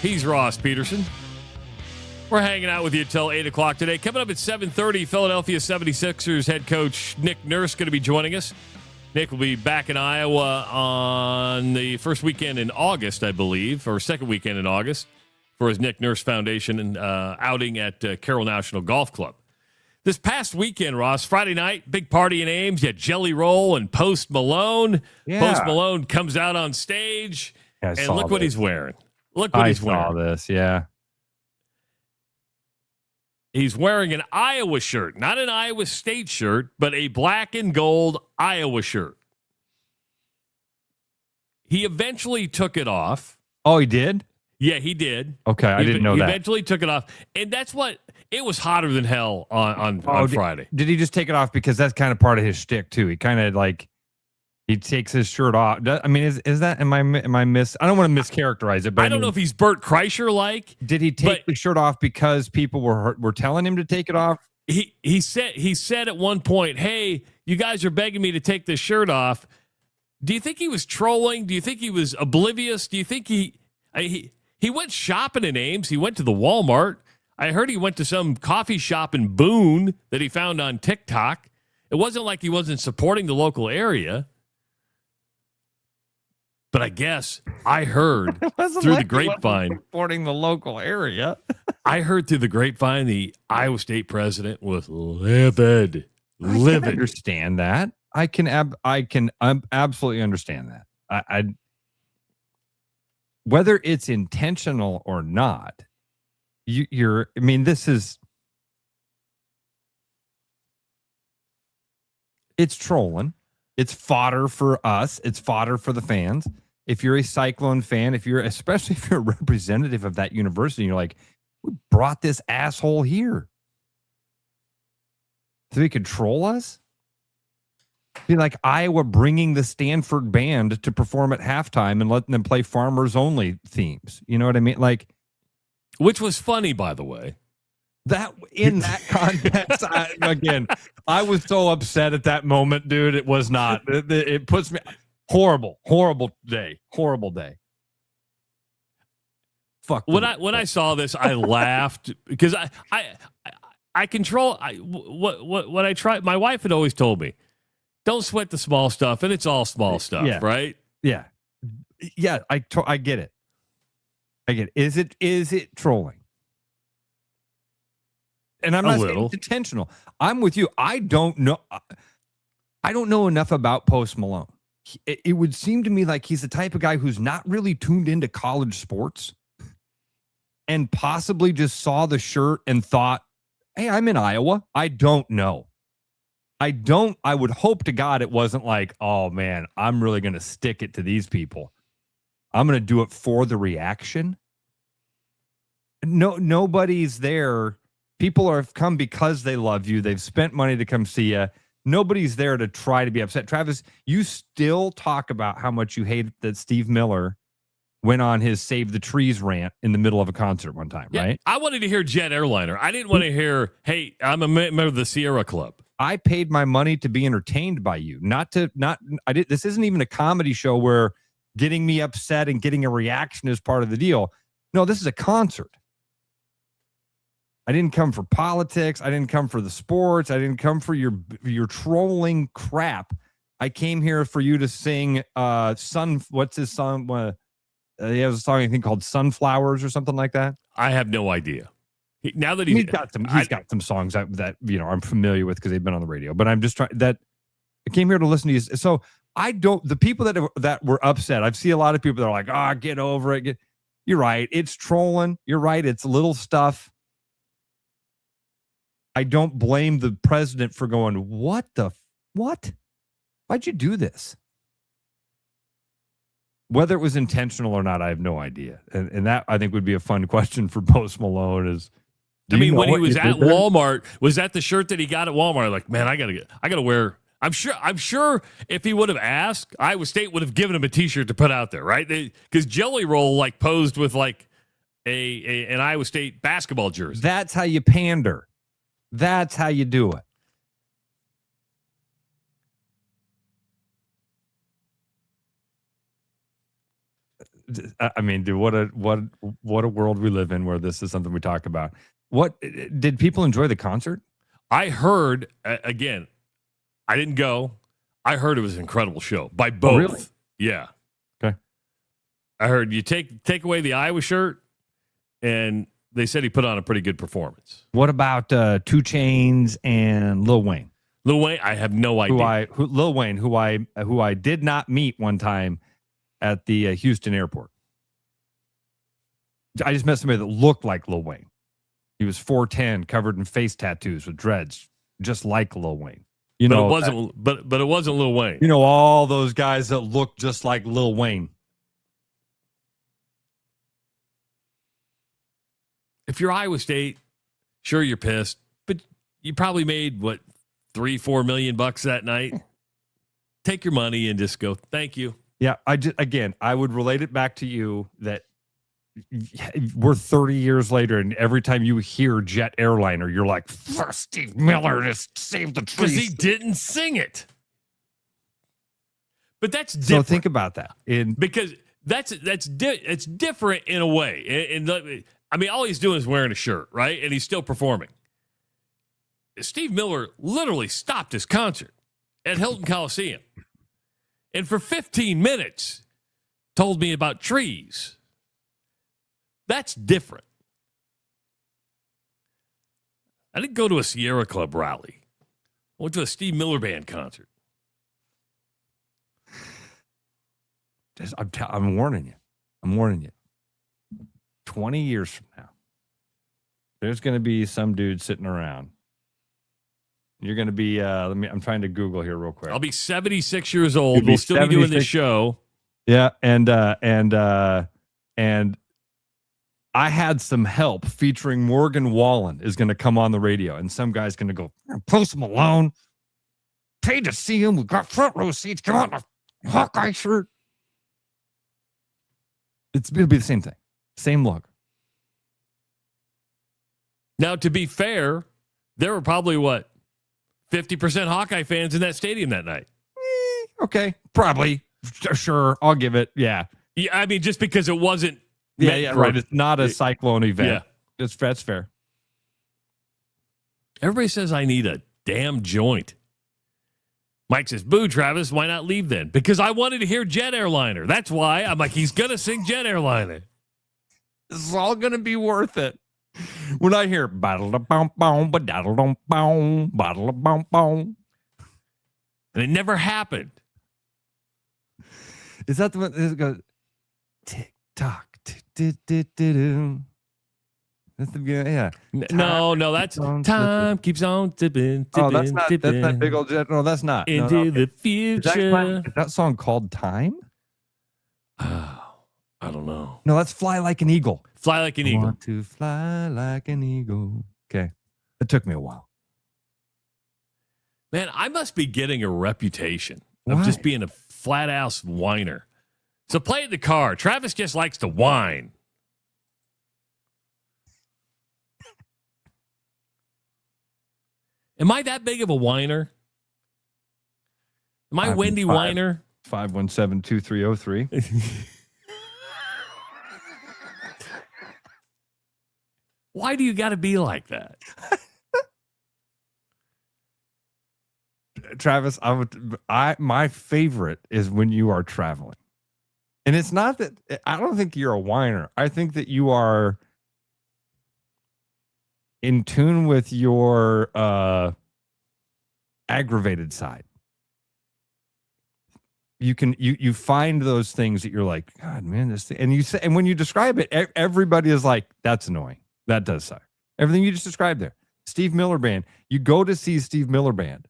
He's Ross Peterson. We're hanging out with you until 8 o'clock today. Coming up at 7:30, Philadelphia 76ers head coach Nick Nurse going to be joining us. Nick will be back in Iowa on the first weekend in August, I believe, or second weekend in August for his Nick Nurse Foundation and outing at Carroll National Golf Club. This past weekend, Ross, Friday night, big party in Ames. You had Jelly Roll and Post Malone. Yeah. Post Malone comes out on stage, and look what he's wearing. Look what he's wearing. I saw this, yeah. He's wearing an Iowa shirt, not an Iowa State shirt, but a black and gold Iowa shirt. He eventually took it off. Oh, he did? Yeah, he did. Okay, I didn't know he that. He eventually took it off. And that's what, it was hotter than hell on Friday. Did he just take it off? Because that's kind of part of his shtick, too. He kind of like, he takes his shirt off. I mean, is that, am I I don't want to mischaracterize it, but I don't know if he's Bert Kreischer-like. Did he take the shirt off because people were telling him to take it off? He said at one point, hey, you guys are begging me to take this shirt off. Do you think he was trolling? Do you think he was oblivious? Do you think he went shopping in Ames? He went to the Walmart. I heard he went to some coffee shop in Boone that he found on TikTok. It wasn't like he wasn't supporting the local area. But I guess I heard through the grapevine. Supporting the local area. I heard through the grapevine the Iowa State president was livid. I can understand that. I can absolutely understand that. I whether it's intentional or not, you're. I mean, it's trolling. It's fodder for us. It's fodder for the fans. If you're a Cyclone fan, especially if you're a representative of that university, you're like, we brought this asshole here so he could troll us. Be like Iowa bringing the Stanford band to perform at halftime and letting them play Farmers Only themes. You know what I mean? Like, which was funny, by the way. That in that context, I was so upset at that moment, dude. It was not. It puts me horrible day. Fuck. When I saw this, I laughed because I control. What I try. My wife had always told me, don't sweat the small stuff, and it's all small stuff, right? Yeah. I get it. Is it trolling? And I'm not saying it's intentional. I'm with you. I don't know enough about Post Malone. It would seem to me like he's the type of guy who's not really tuned into college sports and possibly just saw the shirt and thought, hey, I'm in Iowa. I don't know. I would hope to God it wasn't like, oh man, I'm really going to stick it to these people. I'm going to do it for the reaction. No, nobody's there. People have come because they love you. They've spent money to come see you. Nobody's there to try to be upset. Travis, you still talk about how much you hate that Steve Miller went on his Save the Trees rant in the middle of a concert one time, right? I wanted to hear Jet Airliner. I didn't want to hear, hey, I'm a member of the Sierra Club. I paid my money to be entertained by you. This isn't even a comedy show where getting me upset and getting a reaction is part of the deal. No, this is a concert. I didn't come for politics. I didn't come for the sports. I didn't come for your trolling crap. I came here for you to sing what's his song? He has a song I think called Sunflowers or something like that. I have no idea. He's got some songs that I'm familiar with because they've been on the radio. But I'm just trying that I came here to listen to you. So the people that were upset. I've seen a lot of people that are like, get over it. You're right. It's trolling. You're right. It's little stuff. I don't blame the president for going, what? Why'd you do this? Whether it was intentional or not, I have no idea. And that, I think, would be a fun question for Post Malone is, when he was at Walmart, was that the shirt that he got at Walmart? Like, man, I gotta wear. I'm sure if he would have asked, Iowa State would have given him a T-shirt to put out there, right? Because Jelly Roll posed with an Iowa State basketball jersey. That's how you pander. That's how you do it. I mean, dude, what a world we live in where this is something we talk about. What did people enjoy the concert? I heard again. I didn't go. I heard it was an incredible show by both. Oh, really? Yeah. Okay. I heard you take away the Iowa shirt, and they said he put on a pretty good performance. What about 2 Chainz and Lil Wayne? Lil Wayne, I have no idea. Lil Wayne, who I did not meet one time at the Houston airport. I just met somebody that looked like Lil Wayne. He was 4'10", covered in face tattoos with dreads, just like Lil Wayne. But it wasn't. But it wasn't Lil Wayne. You know, all those guys that look just like Lil Wayne. If you're Iowa State, sure you're pissed, but you probably made what $3-4 million that night. Take your money and just go. Thank you. Yeah, I would relate it back to you that we're 30 years later, and every time you hear Jet Airliner, you're like, Steve Miller just saved the trees. Because he didn't sing it. But that's different. So think about that. Because it's different in a way. I mean, all he's doing is wearing a shirt, right? And he's still performing. Steve Miller literally stopped his concert at Hilton Coliseum. And for 15 minutes, told me about trees. That's different. I didn't go to a Sierra Club rally. I went to a Steve Miller Band concert. I'm warning you. I'm warning you. 20 years from now, there's going to be some dude sitting around. You're going to be, I'm trying to Google here real quick. I'll be 76 years old. We'll still be doing this show. Yeah. And I had some help featuring Morgan Wallen is going to come on the radio, and some guy's going to go, Post Malone, paid to see him. We got front row seats. Come on, a Hawkeye shirt. It's going to be the same thing. Same look. Now, to be fair, there were probably 50% Hawkeye fans in that stadium that night. Okay, probably. Sure, I'll give it. Yeah. Yeah, I mean, just because it wasn't. Right. It's not a Cyclone event. Yeah. That's fair. Everybody says I need a damn joint. Mike says, boo, Travis, why not leave then? Because I wanted to hear Jet Airliner. That's why. I'm like, he's going to sing Jet Airliner. This is all going to be worth it. When I hear ba-da-da-bum-bum, ba-da-da-dum-bum, ba-da-da-bum-bum. And it never happened. Is that the one that goes tick-tock, tick-tick-tick-tick-tick? That's the beginning, yeah. No, that's time keeps on tipping. Oh, that's not big old jet. No, that's not. Into the future. Is that song called Time? Oh, I don't know. No, that's Fly Like an Eagle. Fly Like an Eagle. Want to fly like an eagle. Okay. It took me a while. Man, I must be getting a reputation Why? of just being a flat-ass whiner. So play in the car. Travis just likes to whine. Am I that big of a whiner? Am I Wendy Whiner? 517-2303. Why do you got to be like that? Travis, my favorite is when you are traveling. And it's not that I don't think you're a whiner. I think that you are in tune with your aggravated side. You find those things that you're like, God, man, this thing. And you say, and when you describe it, everybody is like, that's annoying. That does suck. Everything you just described there. Steve Miller Band. You go to see Steve Miller Band.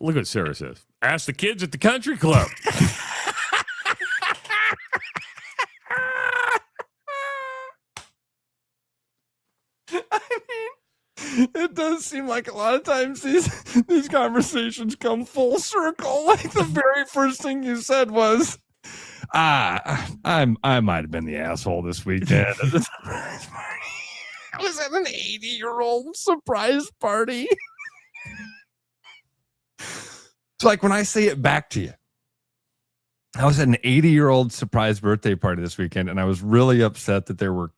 Look what Sarah says. Ask the kids at the country club. It does seem like a lot of times these conversations come full circle. Like the very first thing you said was, I might have been the asshole this weekend at the surprise party. I was at an 80-year-old surprise party. It's like when I say it back to you. I was at an 80-year-old surprise birthday party this weekend, and I was really upset that there were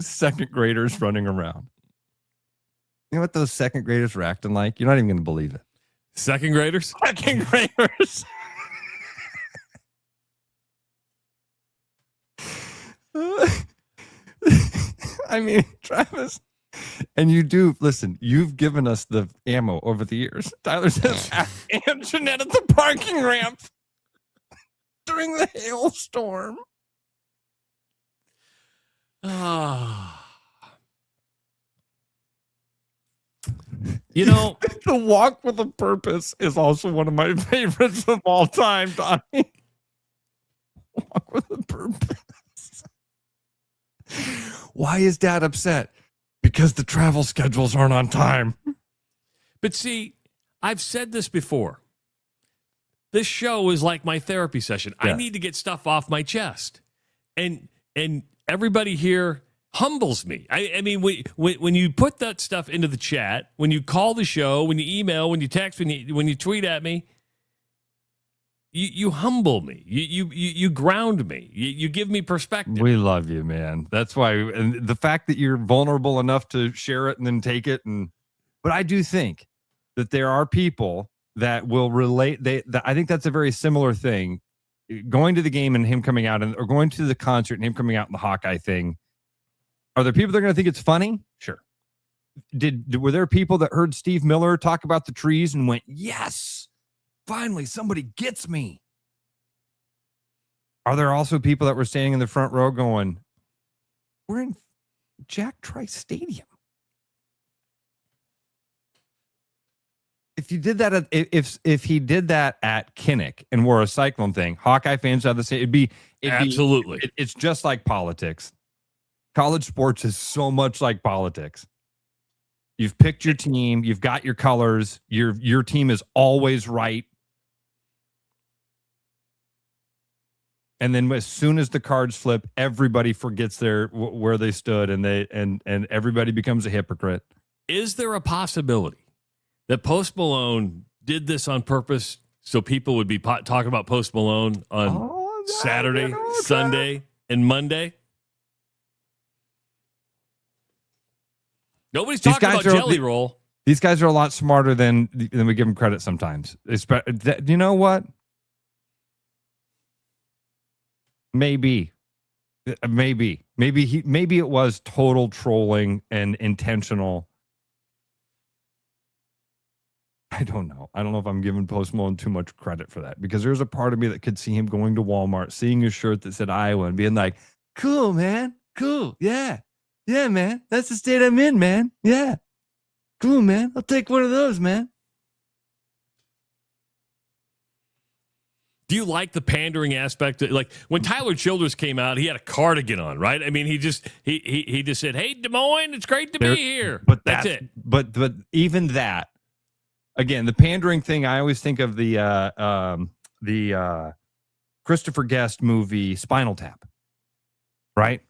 second graders running around. You know what those second graders were acting like? You're not even going to believe it. Second graders? Second graders. I mean, Travis, and you do, listen, you've given us the ammo over the years. Tyler says, and Jeanette at the parking ramp during the hailstorm. You know, The Walk with a Purpose is also one of my favorites of all time, Donnie. Walk with a Purpose. Why is Dad upset? Because the travel schedules aren't on time. but see, I've said this before. This show is like my therapy session. Yeah. I need to get stuff off my chest. And everybody here humbles me. I mean, when you put that stuff into the chat, when you call the show, when you email, when you text, when you tweet at me, you humble me. You ground me. You give me perspective. We love you, man. That's why, and the fact that you're vulnerable enough to share it and then take it, but I do think that there are people that will relate. I think that's a very similar thing. Going to the game and him coming out, or going to the concert and him coming out in the Hawkeye thing. Are there people that are going to think it's funny? Sure. Were there people that heard Steve Miller talk about the trees and went, yes, finally somebody gets me? Are there also people that were standing in the front row going, we're in Jack Trice Stadium? If you did that, if he did that at Kinnick and wore a Cyclone thing, Hawkeye fans have the same. It'd be Absolutely. It's just like politics. College sports is so much like politics. You've picked your team. You've got your colors. Your team is always right. And then as soon as the cards flip, everybody forgets where they stood, and everybody becomes a hypocrite. Is there a possibility that Post Malone did this on purpose so people would be talking about Post Malone on Saturday, Sunday, and Monday? Nobody's talking about Jelly Roll. These guys are a lot smarter than we give them credit sometimes. You know what? Maybe it was total trolling and intentional. I don't know. I don't know if I'm giving Post Malone too much credit for that, because there's a part of me that could see him going to Walmart, seeing a shirt that said Iowa and being like, cool, man. Cool. Yeah. Yeah, man. That's the state I'm in, man. Yeah. Cool, man. I'll take one of those, man. Do you like the pandering aspect? Like when Tyler Childers came out, he had a cardigan on, right? I mean, he just said, "Hey, Des Moines, it's great to be here." But that's it. But even that, again, the pandering thing. I always think of the Christopher Guest movie Spinal Tap, right?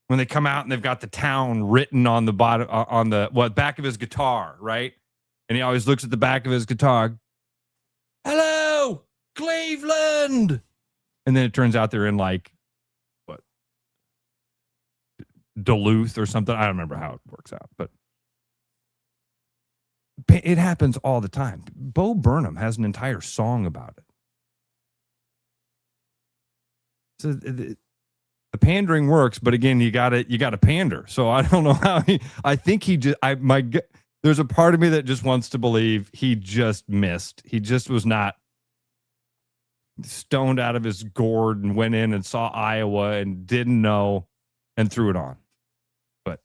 When they come out and they've got the town written on the bottom, on the back of his guitar, right? And he always looks at the back of his guitar. Hello, Cleveland. And then it turns out they're in Duluth or something. I don't remember how it works out, but it happens all the time. Bo Burnham has an entire song about it. So the pandering works, but again, you got to pander. So I don't know how I think there's a part of me that just wants to believe he just missed. He just was not stoned out of his gourd and went in and saw Iowa and didn't know and threw it on. But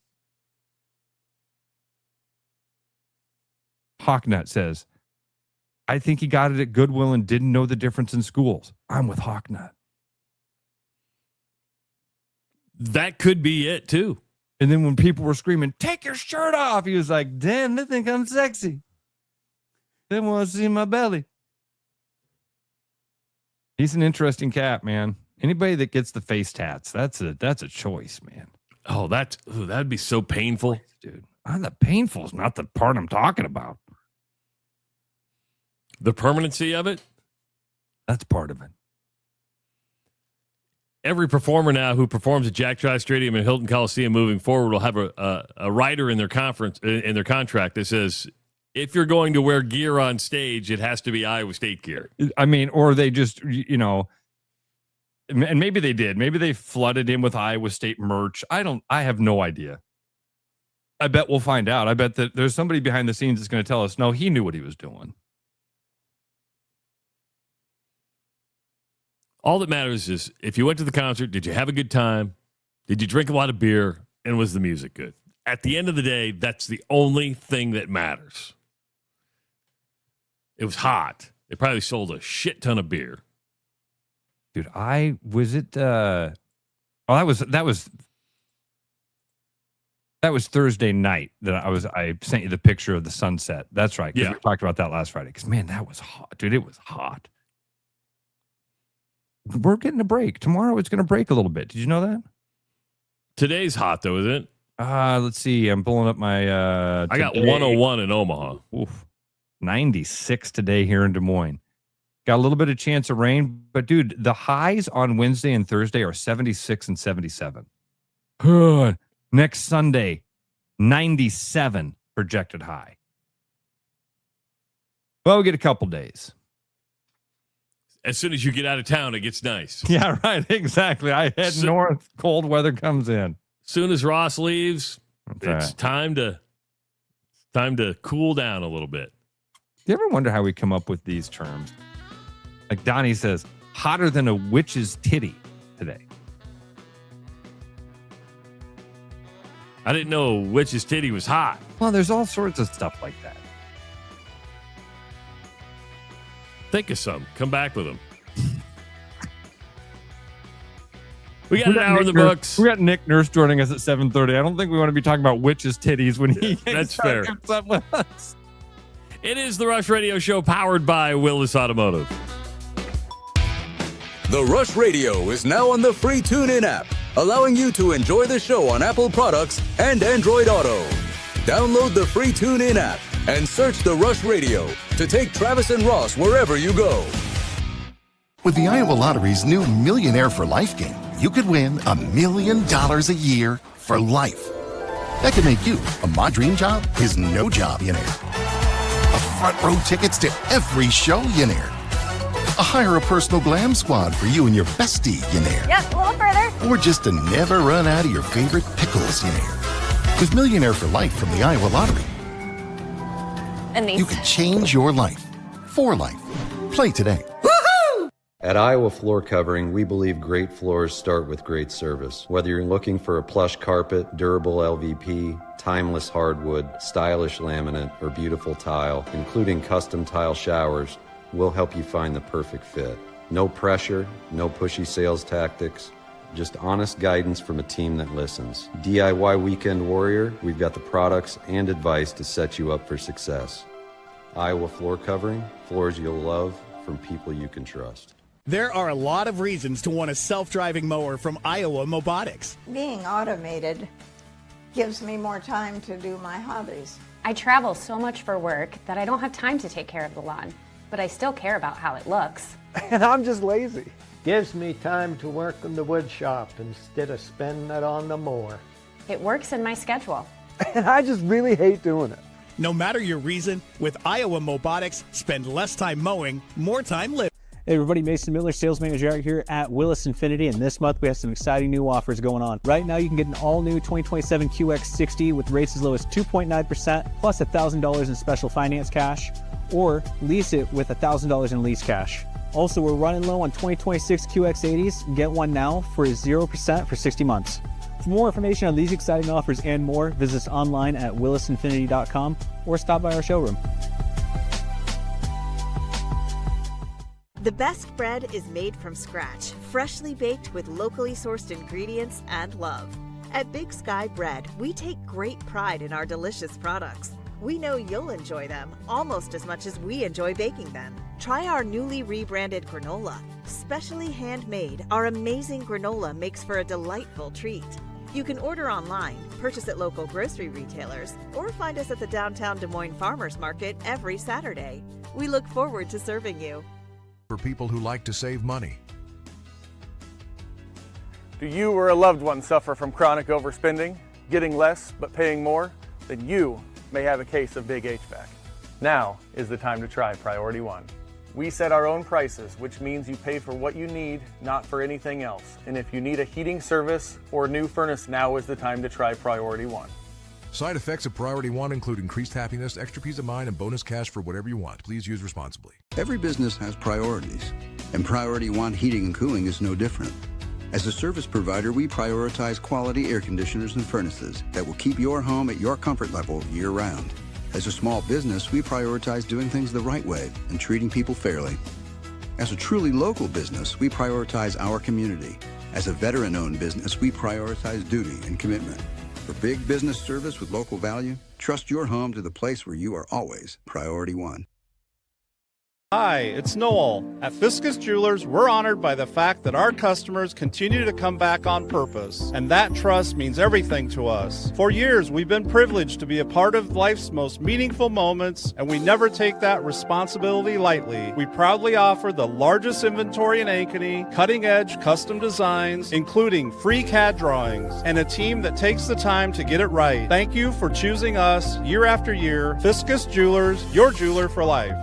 Hawknut says, I think he got it at Goodwill and didn't know the difference in schools. I'm with Hawknut. That could be it too. And then when people were screaming, take your shirt off, he was like, damn, they think I'm sexy. They want to see my belly. He's an interesting cat, man. Anybody that gets the face tats, that's a choice, man. Oh, that'd be so painful, dude. The painful is not the part I'm talking about. The permanency of it? That's part of it. Every performer now who performs at Jack Trice Stadium and Hilton Coliseum moving forward will have a rider in their contract that says, if you're going to wear gear on stage, it has to be Iowa State gear. I mean, or they just, and maybe they did. Maybe they flooded him with Iowa State merch. I have no idea. I bet we'll find out. I bet that there's somebody behind the scenes that's going to tell us, no, he knew what he was doing. All that matters is if you went to the concert, did you have a good time? Did you drink a lot of beer? And was the music good? At the end of the day, that's the only thing that matters. It was hot. They probably sold a shit ton of beer. Dude, that was Thursday night that I sent you the picture of the sunset. That's right. Yeah. We talked about that last Friday. Because, man, that was hot. Dude, it was hot. We're getting a break. Tomorrow it's going to break a little bit. Did you know that? Today's hot, though, isn't it? Let's see. I'm pulling up my... I got 101 in Omaha. Oof. 96 today here in Des Moines. Got a little bit of chance of rain. But, dude, the highs on Wednesday and Thursday are 76 and 77. Next Sunday, 97 projected high. Well, we get a couple days. As soon as you get out of town, it gets nice. Yeah, right. Exactly. I head north. Cold weather comes in. Soon as Ross leaves, That's it's time to cool down a little bit. Do you ever wonder how we come up with these terms? Like Donnie says, hotter than a witch's titty today. I didn't know witch's titty was hot. Well, there's all sorts of stuff like that. Think of some. Come back with them. We got an hour in the books. We got Nick Nurse joining us at 7:30. I don't think we want to be talking about witches' titties when he that's fair. Gets up with us. It is the Rush Radio Show powered by Willis Automotive. The Rush Radio is now on the free TuneIn app, allowing you to enjoy the show on Apple products and Android Auto. Download the free TuneIn app and search The Rush Radio to take Travis and Ross wherever you go. With the Iowa Lottery's new Millionaire for Life game, you could win $1 million a year for life. That could make you a My Dream Job is No Job millionaire. A front row tickets to every show millionaire. A hire a personal glam squad for you and your bestie millionaire. Yep, a little further. Or just to never run out of your favorite pickles millionaire. With Millionaire for Life from the Iowa Lottery, And these. you can change your life for life. Play today. At Iowa Floor Covering, we believe great floors start with great service. Whether you're looking for a plush carpet, durable LVP, timeless hardwood, stylish laminate, or beautiful tile, including custom tile showers, we'll help you find the perfect fit. No pressure, no pushy sales tactics, just honest guidance from a team that listens. DIY Weekend Warrior, we've got the products and advice to set you up for success. Iowa Floor Covering, floors you'll love from people you can trust. There are a lot of reasons to want a self-driving mower from Iowa Mobotics. Being automated gives me more time to do my hobbies. I travel so much for work that I don't have time to take care of the lawn, but I still care about how it looks. And I'm just lazy. Gives me time to work in the wood shop instead of spending it on the mower. It works in my schedule. And I just really hate doing it. No matter your reason, with Iowa Mobotics, spend less time mowing, more time living. Hey everybody, Mason Miller, sales manager out here at Willis Infinity, and this month we have some exciting new offers going on. Right now you can get an all-new 2027 QX60 with rates as low as 2.9% plus $1,000 in special finance cash, or lease it with $1,000 in lease cash. Also, we're running low on 2026 QX80s. Get one now for 0% for 60 months. For more information on these exciting offers and more, visit us online at willisinfinity.com or stop by our showroom. The best bread is made from scratch, freshly baked with locally sourced ingredients and love. At Big Sky Bread, we take great pride in our delicious products. We know you'll enjoy them almost as much as we enjoy baking them. Try our newly rebranded granola. Specially handmade, our amazing granola makes for a delightful treat. You can order online, purchase at local grocery retailers, or find us at the downtown Des Moines Farmers Market every Saturday. We look forward to serving you. For people who like to save money. Do you or a loved one suffer from chronic overspending, getting less but paying more? Then you may have a case of big HVAC. Now is the time to try Priority One. We set our own prices, which means you pay for what you need, not for anything else. And if you need a heating service or new furnace, now is the time to try Priority One. Side effects of Priority One include increased happiness, extra peace of mind, and bonus cash for whatever you want. Please use responsibly. Every business has priorities, and Priority One Heating and Cooling is no different. As a service provider, we prioritize quality air conditioners and furnaces that will keep your home at your comfort level year-round. As a small business, we prioritize doing things the right way and treating people fairly. As a truly local business, we prioritize our community. As a veteran-owned business, we prioritize duty and commitment. For big business service with local value, trust your home to the place where you are always priority one. Hi, it's Noel. At Fiscus Jewelers, we're honored by the fact that our customers continue to come back on purpose, and that trust means everything to us. For years, we've been privileged to be a part of life's most meaningful moments, and we never take that responsibility lightly. We proudly offer the largest inventory in Ankeny, cutting-edge custom designs, including free CAD drawings, and a team that takes the time to get it right. Thank you for choosing us year after year. Fiscus Jewelers, your jeweler for life.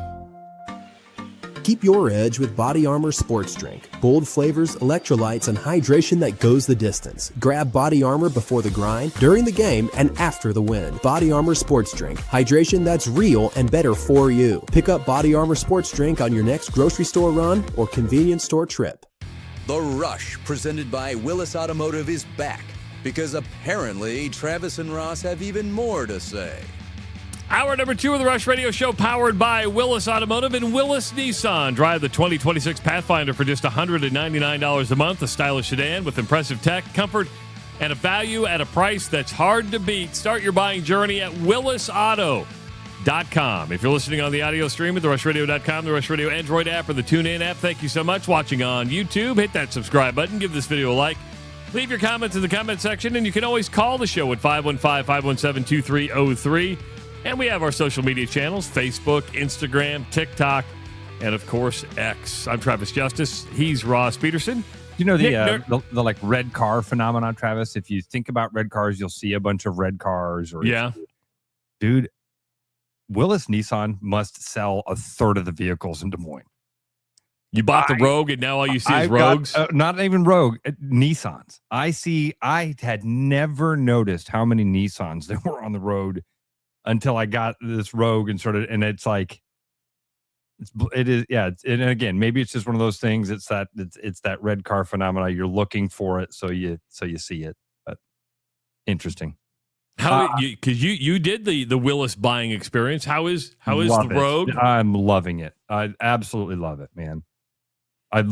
Keep your edge with Body Armor Sports Drink. Bold flavors, electrolytes, and hydration that goes the distance. Grab Body Armor before the grind, during the game, and after the win. Body Armor Sports Drink. Hydration that's real and better for you. Pick up Body Armor Sports Drink on your next grocery store run or convenience store trip. The Rush, presented by Willis Automotive, is back because apparently Travis and Ross have even more to say. Hour number 2 of the Rush Radio Show, powered by Willis Automotive and Willis Nissan. Drive the 2026 Pathfinder for just $199 a month. A stylish sedan with impressive tech, comfort, and a value at a price that's hard to beat. Start your buying journey at willisauto.com. If you're listening on the audio stream at therushradio.com, the Rush Radio Android app, or the TuneIn app, thank you so much. Watching on YouTube, hit that subscribe button. Give this video a like. Leave your comments in the comment section, and you can always call the show at 515-517-2303. And we have our social media channels, Facebook, Instagram, TikTok, and, of course, X. I'm Travis Justice. He's Ross Peterson. You know the like red car phenomenon, Travis? If you think about red cars, you'll see a bunch of red cars. Dude, Willis Nissan must sell a third of the vehicles in Des Moines. You bought the Rogue, and now all you see is Rogues? Not even Rogue, Nissans. I had never noticed how many Nissans there were on the road until I got this Rogue and and it's like, it is, and again, maybe it's just one of those things. It's that red car phenomena. You're looking for it, so you see it. But interesting. Because you did the Willis buying experience. How is the Rogue? I'm loving it. I absolutely love it, man. I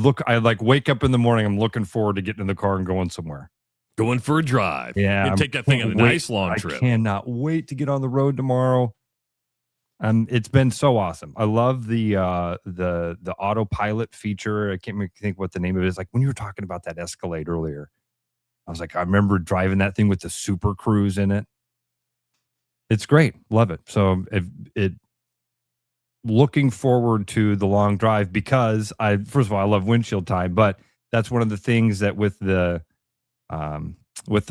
wake up in the morning. I'm looking forward to getting in the car and going somewhere. Going for a drive. Yeah. And take that thing on a nice long trip. I cannot wait to get on the road tomorrow. It's been so awesome. I love the autopilot feature. I can't think what the name of it is. Like when you were talking about that Escalade earlier, I was like, I remember driving that thing with the Super Cruise in it. It's great. Love it. So looking forward to the long drive because first of all, I love windshield time, but that's one of the things that with the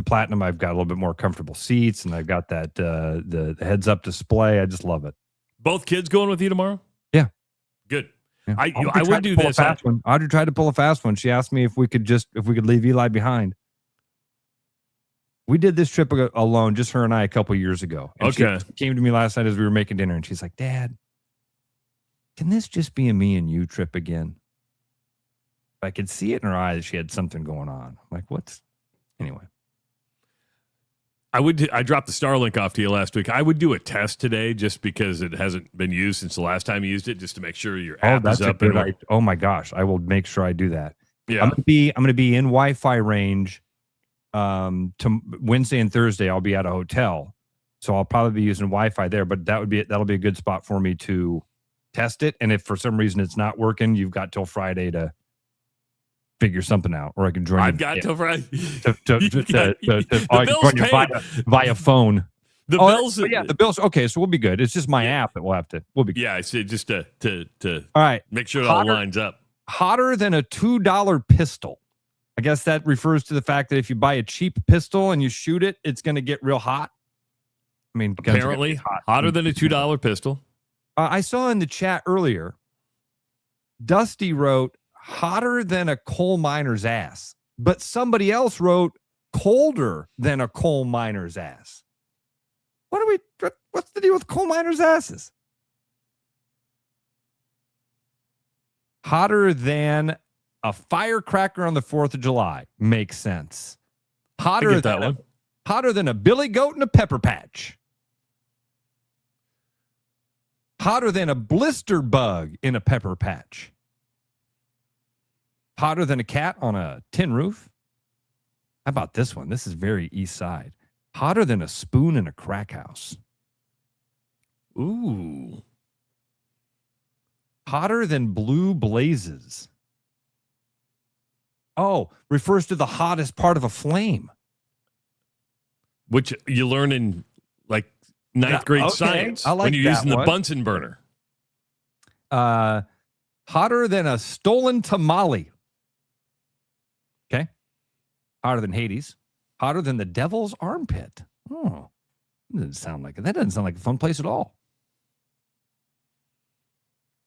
Platinum, I've got a little bit more comfortable seats, and I've got that the heads-up display. I just love it. Both kids going with you tomorrow? Yeah, good. Yeah. I would do this. Audrey tried to pull a fast one. She asked me if we could leave Eli behind. We did this trip alone, just her and I, a couple years ago. And okay, she came to me last night as we were making dinner, and she's like, "Dad, can this just be a me and you trip again?" I could see it in her eyes. She had something going on. I'm like, what's? Anyway, I dropped the Starlink off to you last week. I would do a test today just because it hasn't been used since the last time you used it, just to make sure your app is up. Oh my gosh, I will make sure I do that. Yeah, I'm gonna be in Wi-Fi range. To Wednesday and Thursday, I'll be at a hotel, so I'll probably be using Wi-Fi there. But that'll be a good spot for me to test it. And if for some reason it's not working, you've got till Friday to figure something out, or I can join. I've got till Friday via phone. The bills, the bills. Okay, so we'll be good. It's just my app that we'll be good. Yeah, I see. Just to all right, make sure it all lines up. Hotter than a $2 pistol. I guess that refers to the fact that if you buy a cheap pistol and you shoot it, it's going to get real hot. I mean, apparently hotter than a $2 pistol. I saw in the chat earlier, Dusty wrote, hotter than a coal miner's ass, but somebody else wrote colder than a coal miner's ass. What's the deal with coal miners' asses? Hotter than a firecracker on the 4th of July makes sense. Hotter than a billy goat in a pepper patch. Hotter than a blister bug in a pepper patch. Hotter than a cat on a tin roof. How about this one? This is very East Side. Hotter than a spoon in a crack house. Ooh. Hotter than blue blazes. Oh, refers to the hottest part of a flame. Which you learn in like ninth grade science. I like when you're that using one. the Bunsen burner. Hotter than a stolen tamale. Okay. Hotter than Hades. Hotter than the devil's armpit. Oh, that doesn't sound like a fun place at all.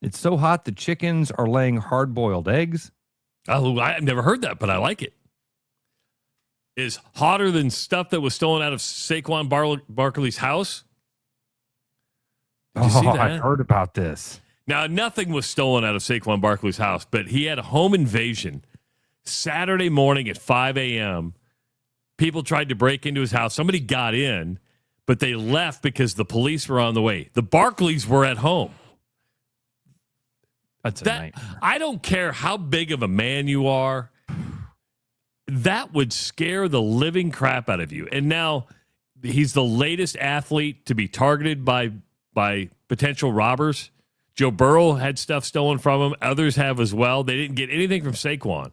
It's so hot the chickens are laying hard-boiled eggs. Oh, I've never heard that, but I like it. Is hotter than stuff that was stolen out of Saquon Barkley's house. Did you see that? I've heard about this. Now, nothing was stolen out of Saquon Barkley's house, but he had a home invasion Saturday morning at 5 a.m. People tried to break into his house. Somebody got in, but they left because the police were on the way. The Barkleys were at home. That's a nightmare. I don't care how big of a man you are. That would scare the living crap out of you. And now he's the latest athlete to be targeted by potential robbers. Joe Burrow had stuff stolen from him. Others have as well. They didn't get anything from Saquon.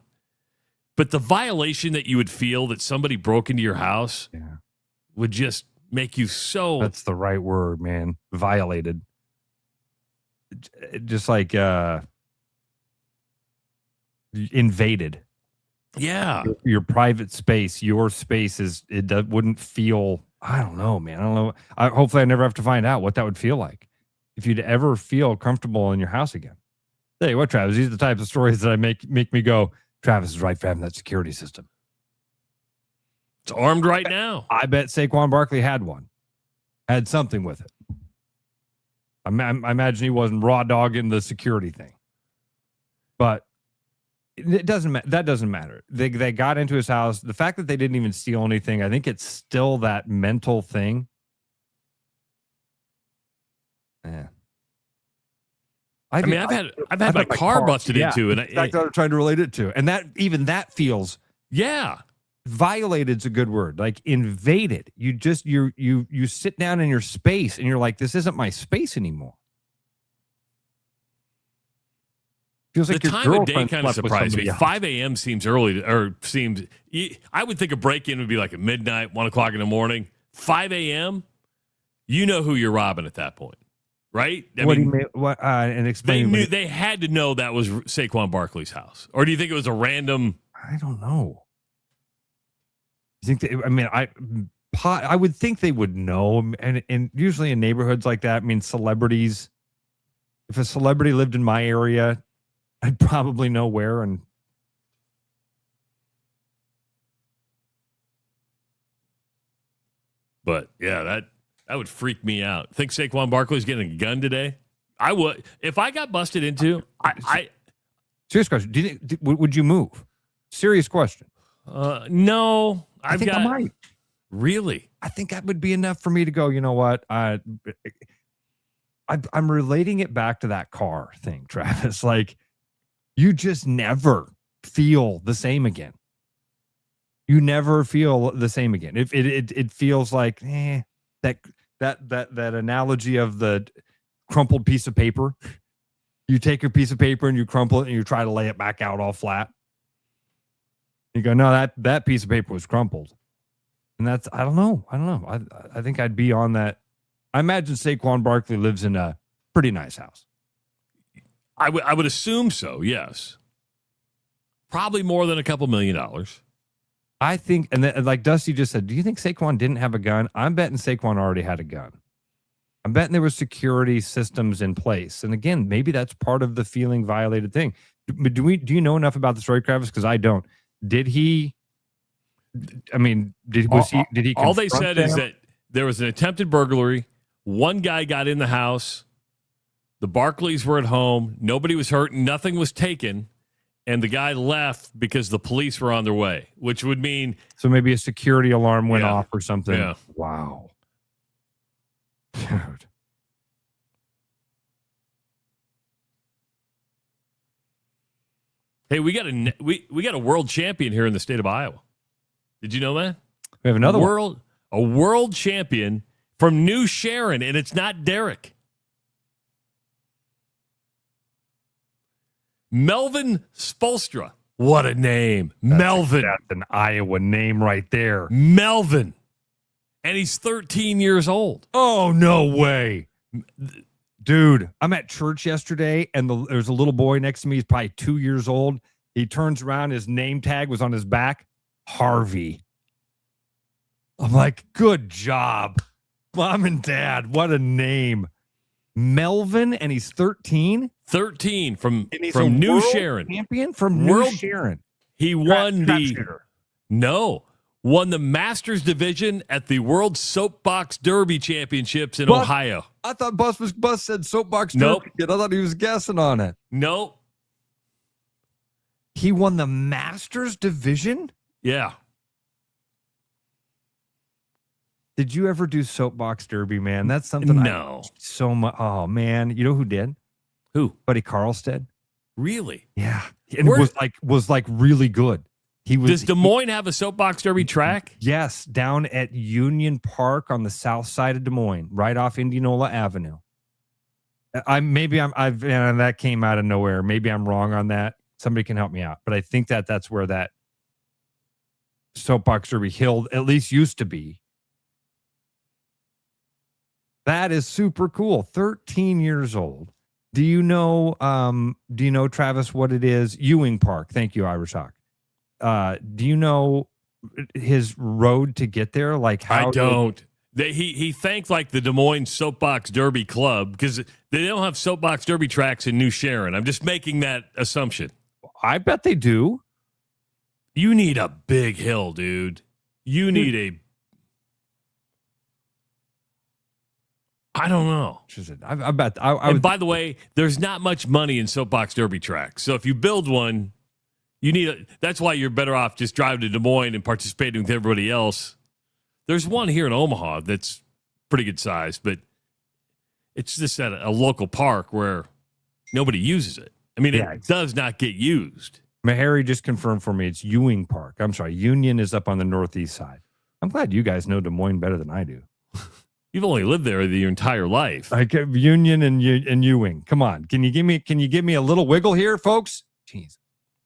But the violation that you would feel that somebody broke into your house would just make you so... That's the right word, man. Violated. Just like invaded. Yeah. Your private space, your space wouldn't feel, I don't know, man. I don't know. Hopefully I never have to find out what that would feel like. If you'd ever feel comfortable in your house again. Tell you what, Travis, these are the types of stories that make me go, Travis is right for having that security system. It's armed right now. I bet Saquon Barkley had one. Had something with it. I imagine he wasn't raw dogging the security thing. But it doesn't that doesn't matter. They got into his house. The fact that they didn't even steal anything, I think it's still that mental thing. Yeah. I've had my car busted into, and that's what I'm trying to relate it to. And that feels violated's a good word. Like invaded. You sit down in your space and you're like, this isn't my space anymore. Feels like the time of day kind of surprised me. 5 a.m. seems early, I would think a break-in would be like at midnight, 1 o'clock in the morning. 5 a.m., you know who you're robbing at that point, right? What do you mean? And explain. They had to know that was Saquon Barkley's house. Or do you think it was a random? I don't know. You think I would think they would know, and usually in neighborhoods like that, celebrities. If a celebrity lived in my area, I'd probably know where. And but yeah, that would freak me out. Think Saquon Barkley's getting a gun today? I would. If I got busted into, serious question. Do you think would you move? Serious question. No. I think I might. Really? I think that would be enough for me to go, you know what? I'm relating it back to that car thing, Travis. Like, you just never feel the same again. You never feel the same again. If it feels like that analogy of the crumpled piece of paper. You take a piece of paper and you crumple it and you try to lay it back out all flat. You go, no, that piece of paper was crumpled. And that's, I don't know. I think I'd be on that. I imagine Saquon Barkley lives in a pretty nice house. I would assume so, yes. Probably more than a couple $1 million. I think, and then, like Dusty just said, do you think Saquon didn't have a gun? I'm betting Saquon already had a gun. I'm betting there were security systems in place. And again, maybe that's part of the feeling violated thing. But do you know enough about the story, Travis? Because I don't. Did he? Did he? All they said is that there was an attempted burglary. One guy got in the house. The Barkleys were at home. Nobody was hurt. Nothing was taken. And the guy left because the police were on their way, which would mean... So maybe a security alarm went off or something. Yeah. Wow. Dude. Hey, we got a world champion here in the state of Iowa. Did you know that? We have another one. A world champion from New Sharon, and it's not Derek. Melvin Spolstra. What a name. Melvin. That's an Iowa name right there. Melvin. And he's 13 years old. Oh, no way. Dude, I'm at church yesterday, and there's a little boy next to me. He's probably 2 years old. He turns around. His name tag was on his back. Harvey. I'm like, good job. Mom and Dad, what a name. Melvin, and he's 13? 13 from New Sharon. Champion from New Sharon. He won won the Masters division at the World Soapbox Derby Championships in Ohio. I thought Bus said Soapbox Nope. Derby. I thought he was guessing on it. Nope. He won the Masters division? Yeah. Did you ever do Soapbox Derby, man? That's something No. so much. Oh, man. You know who did? Who? Buddy Carlstead. Really? Yeah. And was like really good. Does Des Moines have a Soapbox Derby track? Yes, down at Union Park on the south side of Des Moines, right off Indianola Avenue. That came out of nowhere. Maybe I'm wrong on that. Somebody can help me out. But I think that's where that Soapbox Derby hill at least used to be. That is super cool. 13 years old. Do you know, Travis, what it is? Ewing Park. Thank you, Irish Hawk. Do you know his road to get there? Like how? I don't. He thanked like the Des Moines Soapbox Derby Club because they don't have Soapbox Derby tracks in New Sharon. I'm just making that assumption. I bet they do. You need a big hill, dude. You need I don't know. I bet. And by the way, there's not much money in Soapbox Derby tracks. So if you build one, that's why you're better off just driving to Des Moines and participating with everybody else. There's one here in Omaha that's pretty good size, but it's just at a local park where nobody uses it. I mean, it does not get used. Mahari just confirmed for me it's Ewing Park. I'm sorry. Union is up on the northeast side. I'm glad you guys know Des Moines better than I do. You've only lived there your entire life. Like Union and Ewing. Come on. Can you give me a little wiggle here, folks? Jeez.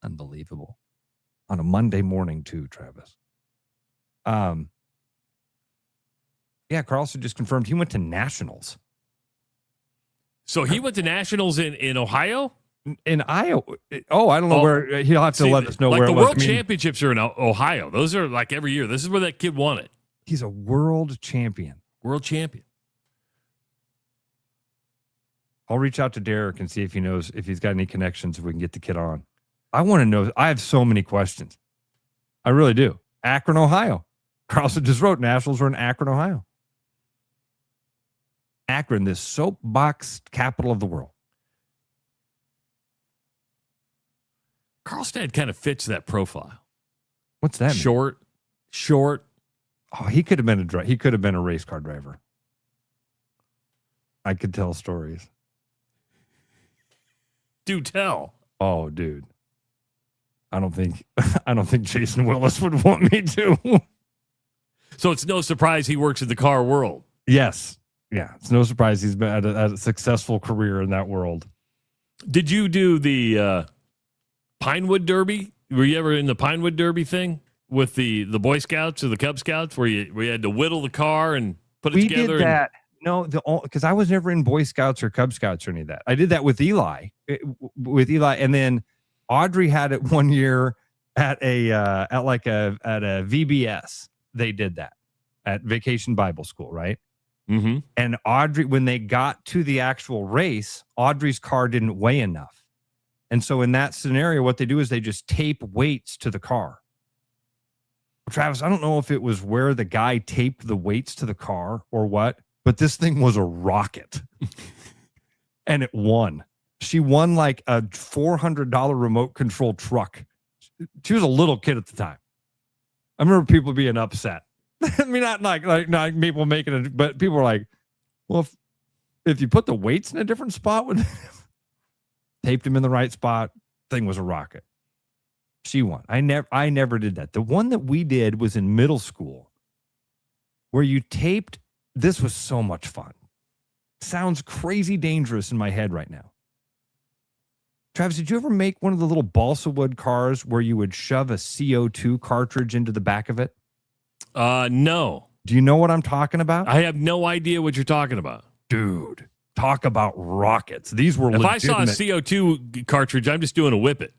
Unbelievable. On a Monday morning too, Travis. Yeah, Carlson just confirmed he went to Nationals. So he went to Nationals in Ohio? In Iowa. Oh, I don't know where. He'll have to let us know where it was. The World Championships are in Ohio. Those are like every year. This is where that kid won it. He's a world champion. World champion. I'll reach out to Derek and see if he knows if he's got any connections, if we can get the kid on. I want to know. I have so many questions. I really do. Akron, Ohio. Carlson just wrote Nationals are in Akron, Ohio. Akron, this soapbox capital of the world. Carlstad kind of fits that profile. What's that mean? Short. Oh, he could have been he could have been a race car driver. I could tell stories. Do tell. Oh, dude. I don't think Jason Willis would want me to. So it's no surprise he works in the car world. Yes. Yeah. It's no surprise he's been at a successful career in that world. Did you do the Pinewood Derby? Were you ever in the Pinewood Derby thing with the Boy Scouts or the Cub Scouts where you had to whittle the car and put it together? We did that. No, because I was never in Boy Scouts or Cub Scouts or any of that. I did that with Eli. And then Audrey had it one year at a VBS. They did that at Vacation Bible School, right? Mm-hmm. And Audrey, when they got to the actual race, Audrey's car didn't weigh enough. And so in that scenario, what they do is they just tape weights to the car. Travis, I don't know if it was where the guy taped the weights to the car or what, but this thing was a rocket. And it won. She won like a $400 remote control truck. She was a little kid at the time. I remember people being upset. I mean, not people making it, but people were like, well, if you put the weights in a different spot, taped them in the right spot, thing was a rocket. She won. I never did that. The one that we did was in middle school where you taped. This was so much fun. Sounds crazy dangerous in my head right now. Travis, did you ever make one of the little balsa wood cars where you would shove a CO2 cartridge into the back of it? No. Do you know what I'm talking about? I have no idea what you're talking about. Dude, talk about rockets. These were If legitimate. I saw a CO2 cartridge, I'm just doing a whip it.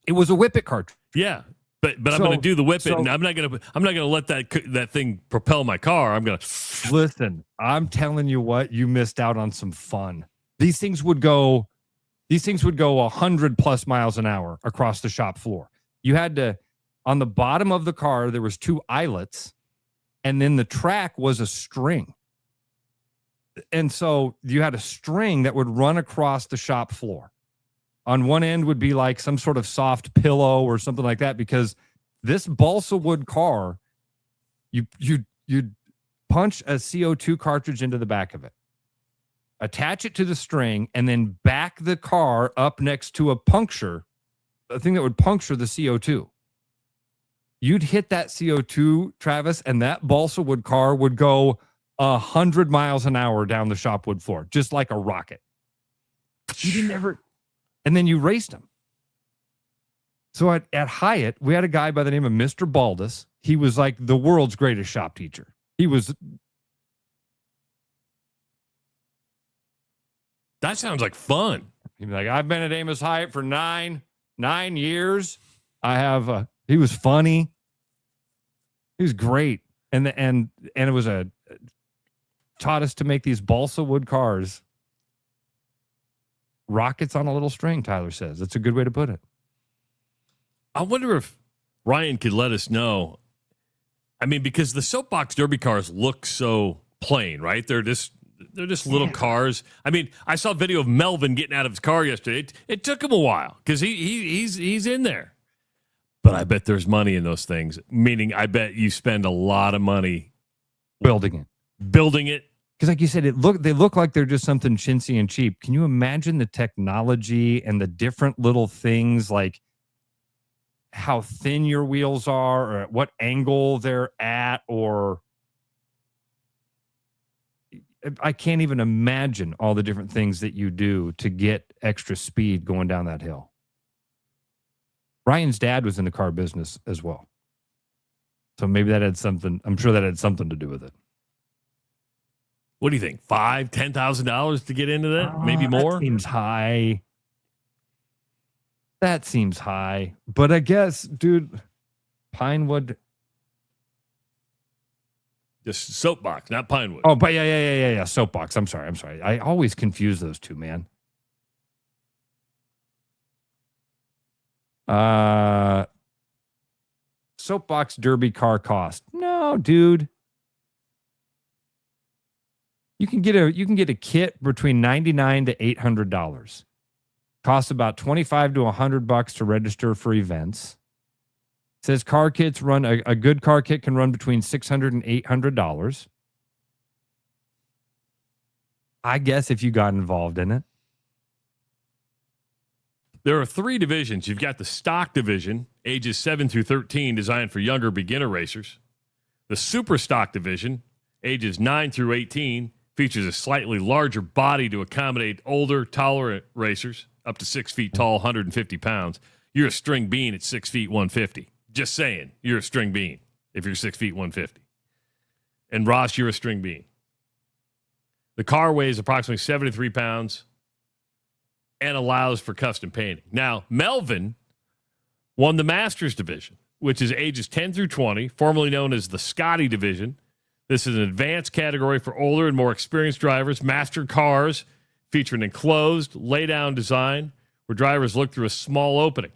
It was a whip it cartridge. Yeah. But I'm going to do the whip it, and I'm not going to let that thing propel my car. I'm going to listen. I'm telling you what, you missed out on some fun. These things would go 100 plus miles an hour across the shop floor. You had to, on the bottom of the car, there was 2 eyelets, and then the track was a string. And so you had a string that would run across the shop floor. On one end would be like some sort of soft pillow or something like that, because this balsa wood car, you'd punch a CO2 cartridge into the back of it, attach it to the string, and then back the car up next to a thing that would puncture the CO2. You'd hit that CO2, Travis, and that balsa wood car would go 100 miles an hour down the shop wood floor, just like a rocket. You didn't ever... And then you raced him. So at Hyatt, we had a guy by the name of Mr. Baldus. He was like the world's greatest shop teacher. He was. That sounds like fun. He'd be like, I've been at Amos Hyatt for nine years. I have. He was funny. He was great, and it was taught us to make these balsa wood cars. Rockets on a little string, Tyler says. That's a good way to put it. I wonder if Ryan could let us know. I mean, because the soapbox derby cars look so plain, right? They're just little cars. I mean, I saw a video of Melvin getting out of his car yesterday. It took him a while because he's in there. But I bet there's money in those things. Meaning, I bet you spend a lot of money building it. Because like you said, they look like they're just something chintzy and cheap. Can you imagine the technology and the different little things, like how thin your wheels are, or at what angle they're at, or I can't even imagine all the different things that you do to get extra speed going down that hill. Ryan's dad was in the car business as well. So maybe that had something, I'm sure that had something to do with it. What do you think? $5,000, $10,000 to get into that? Maybe more? That seems high. That seems high. But I guess, dude, Pinewood. Just soapbox, not Pinewood. Oh, but yeah. Soapbox. I'm sorry. I always confuse those two, man. Soapbox derby car cost. No, dude. You can get a kit between $99 to $800. Costs about $25 to $100 to register for events. It says car kits run a good car kit can run between $600 and $800. I guess if you got involved in it. There are 3 divisions. You've got the stock division, ages 7 through 13, designed for younger beginner racers. The super stock division, ages 9 through 18, features a slightly larger body to accommodate older, taller racers, up to 6 feet tall, 150 pounds. You're a string bean at 6 feet, 150. Just saying, you're a string bean if you're 6 feet, 150. And Ross, you're a string bean. The car weighs approximately 73 pounds and allows for custom painting. Now, Melvin won the Masters division, which is ages 10 through 20, formerly known as the Scotty division. This is an advanced category for older and more experienced drivers. Master cars feature an enclosed, lay-down design where drivers look through a small opening.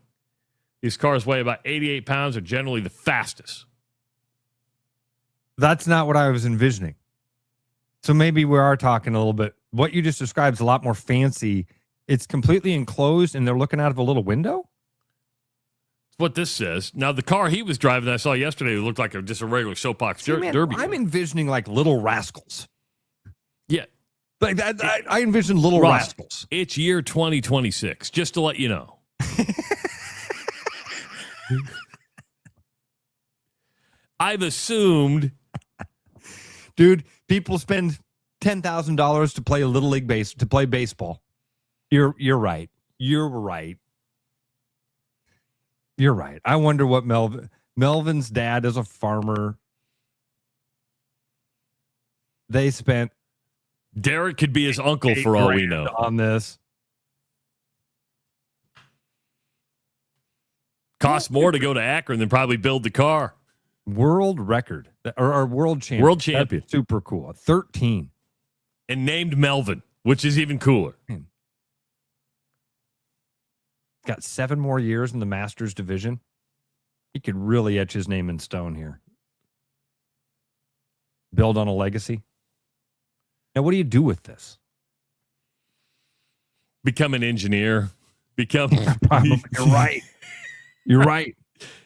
These cars weigh about 88 pounds, are generally the fastest. That's not what I was envisioning. So maybe we are talking a little bit. What you just described is a lot more fancy. It's completely enclosed and they're looking out of a little window? That's what this says. Now, the car he was driving that I saw yesterday looked like just a regular soapbox derby. I'm envisioning like Little Rascals. Yeah. Like that, I envision Little Rascals. It's year 2026, just to let you know. I've assumed. Dude, people spend $10,000 to play Little League to play baseball. You're right. You're right. You're right. I wonder what Melvin's dad is a farmer. They spent Derek could be his uncle for all we know on this. Costs more to go to Akron than probably build the car. World record or world champion. World champion. That's super cool. 13. And named Melvin, which is even cooler. Got 7 more years in the Masters division. He could really etch his name in stone here. Build on a legacy. Now, what do you do with this? Become an engineer. You're right. You're right.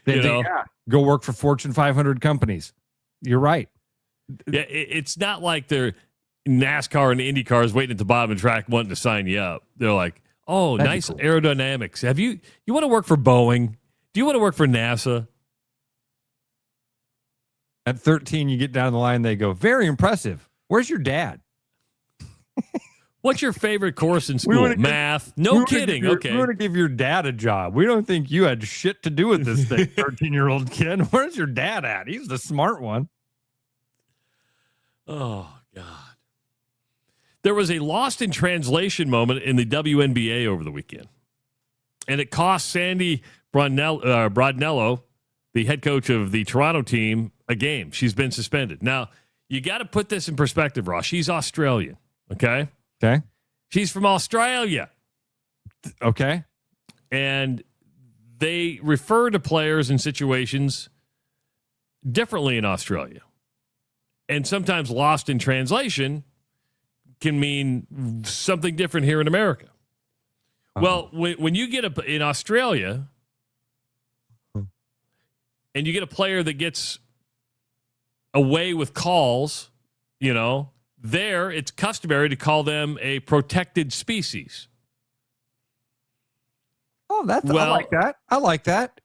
Yeah. Go work for Fortune 500 companies. You're right. Yeah, it's not like they're NASCAR and IndyCar is waiting at the bottom of the track wanting to sign you up. They're like, oh, That'd nice be cool. aerodynamics. You want to work for Boeing? Do you want to work for NASA? At 13, you get down the line, they go, very impressive. Where's your dad? What's your favorite course in school? Math. No kidding. Okay. We want to give your dad a job. We don't think you had shit to do with this thing, 13-year-old kid. Where's your dad at? He's the smart one. Oh, God. There was a lost in translation moment in the WNBA over the weekend. And it cost Sandy Brodnello, the head coach of the Toronto team, a game. She's been suspended. Now, you got to put this in perspective, Ross. She's Australian, okay? Okay. She's from Australia. Okay. And they refer to players in situations differently in Australia. And sometimes lost in translation can mean something different here in America. Well, when you get in Australia and you get a player that gets away with calls, there it's customary to call them a protected species. Oh, I like that. I like that.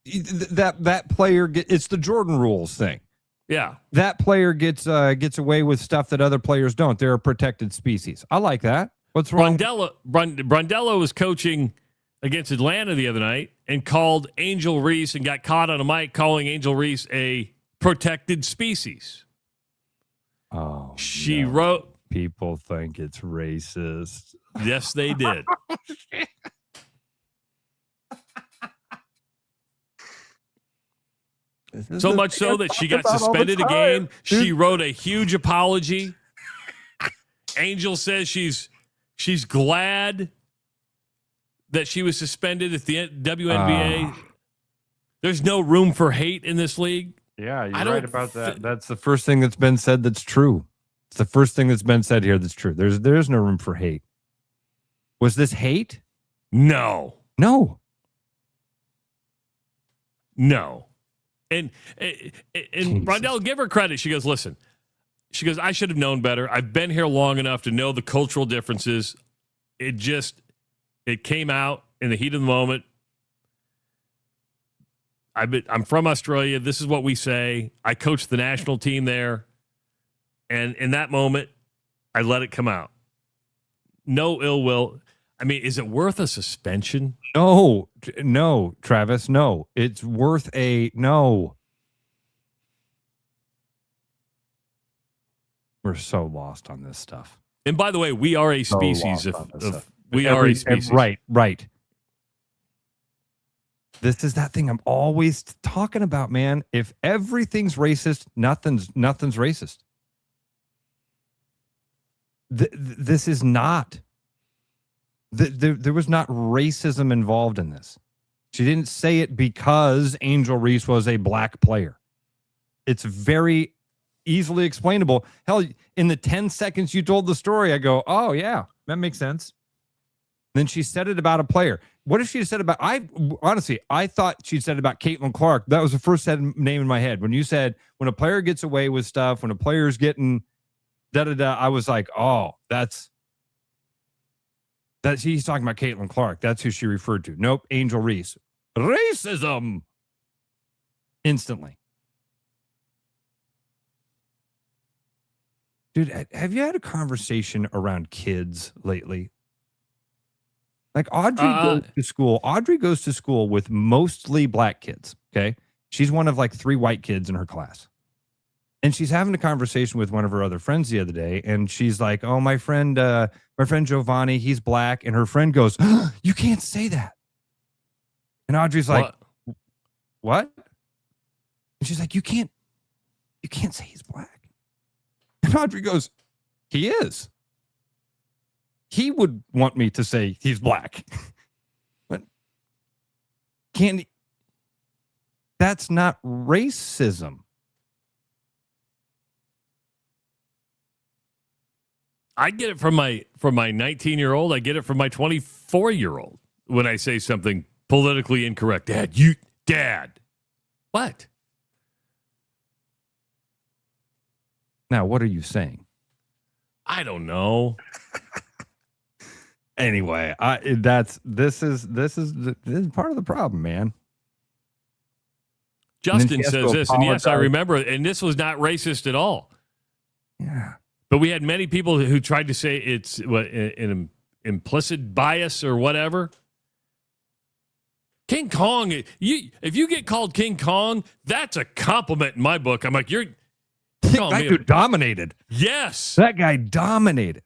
That player it's the Jordan rules thing. Yeah. That player gets away with stuff that other players don't. They're a protected species. I like that. What's wrong? Brondello was coaching against Atlanta the other night and called Angel Reese and got caught on a mic calling Angel Reese a protected species. Oh, she wrote. People think it's racist. Yes, they did. So much so that she got suspended a game. She wrote a huge apology. Angel says she's glad that she was suspended at the WNBA. There's no room for hate in this league. Yeah, you're right about that. That's the first thing that's been said that's true. It's the first thing that's been said here that's true. There's no room for hate. Was this hate? No. And Rondell, give her credit. She goes, listen. She goes, I should have known better. I've been here long enough to know the cultural differences. It came out in the heat of the moment. I'm from Australia. This is what we say. I coached the national team there. And in that moment, I let it come out. No ill will. I mean, is it worth a suspension? No, Travis, no. It's worth no. We're so lost on this stuff. And by the way, we are a species we are a species. Right. This is that thing I'm always talking about, man. If everything's racist, nothing's racist. This is not. There was not racism involved in this. She didn't say it because Angel Reese was a black player. It's very easily explainable. Hell, in the 10 seconds you told the story, I go, oh, yeah, that makes sense. Then she said it about a player. What if she said about, I thought she said about Caitlin Clark. That was the first name in my head. When you said, when a player gets away with stuff, when a player's getting da-da-da, I was like, oh, that's he's talking about Caitlin Clark. That's who she referred to. Nope, Angel Reese. Racism. Instantly. Dude, have you had a conversation around kids lately? Like Audrey goes to school. Audrey goes to school with mostly black kids. Okay. She's one of like 3 white kids in her class. And she's having a conversation with one of her other friends the other day. And she's like, oh, my friend Giovanni, he's black. And her friend goes, oh, you can't say that. And Audrey's like, what? And she's like, you can't say he's black. And Audrey goes, he is. He would want me to say he's black. But can't he? That's not racism. I get it from my 19-year-old. I get it from my 24-year-old when I say something politically incorrect. Dad. What? Now, what are you saying? I don't know. Anyway, this is part of the problem, man. Justin says this, and yes, I remember it, and this was not racist at all. Yeah. But we had many people who tried to say it's an implicit bias or whatever. King Kong, if you get called King Kong, that's a compliment in my book. I'm like, that dude dominated. Yes. That guy dominated.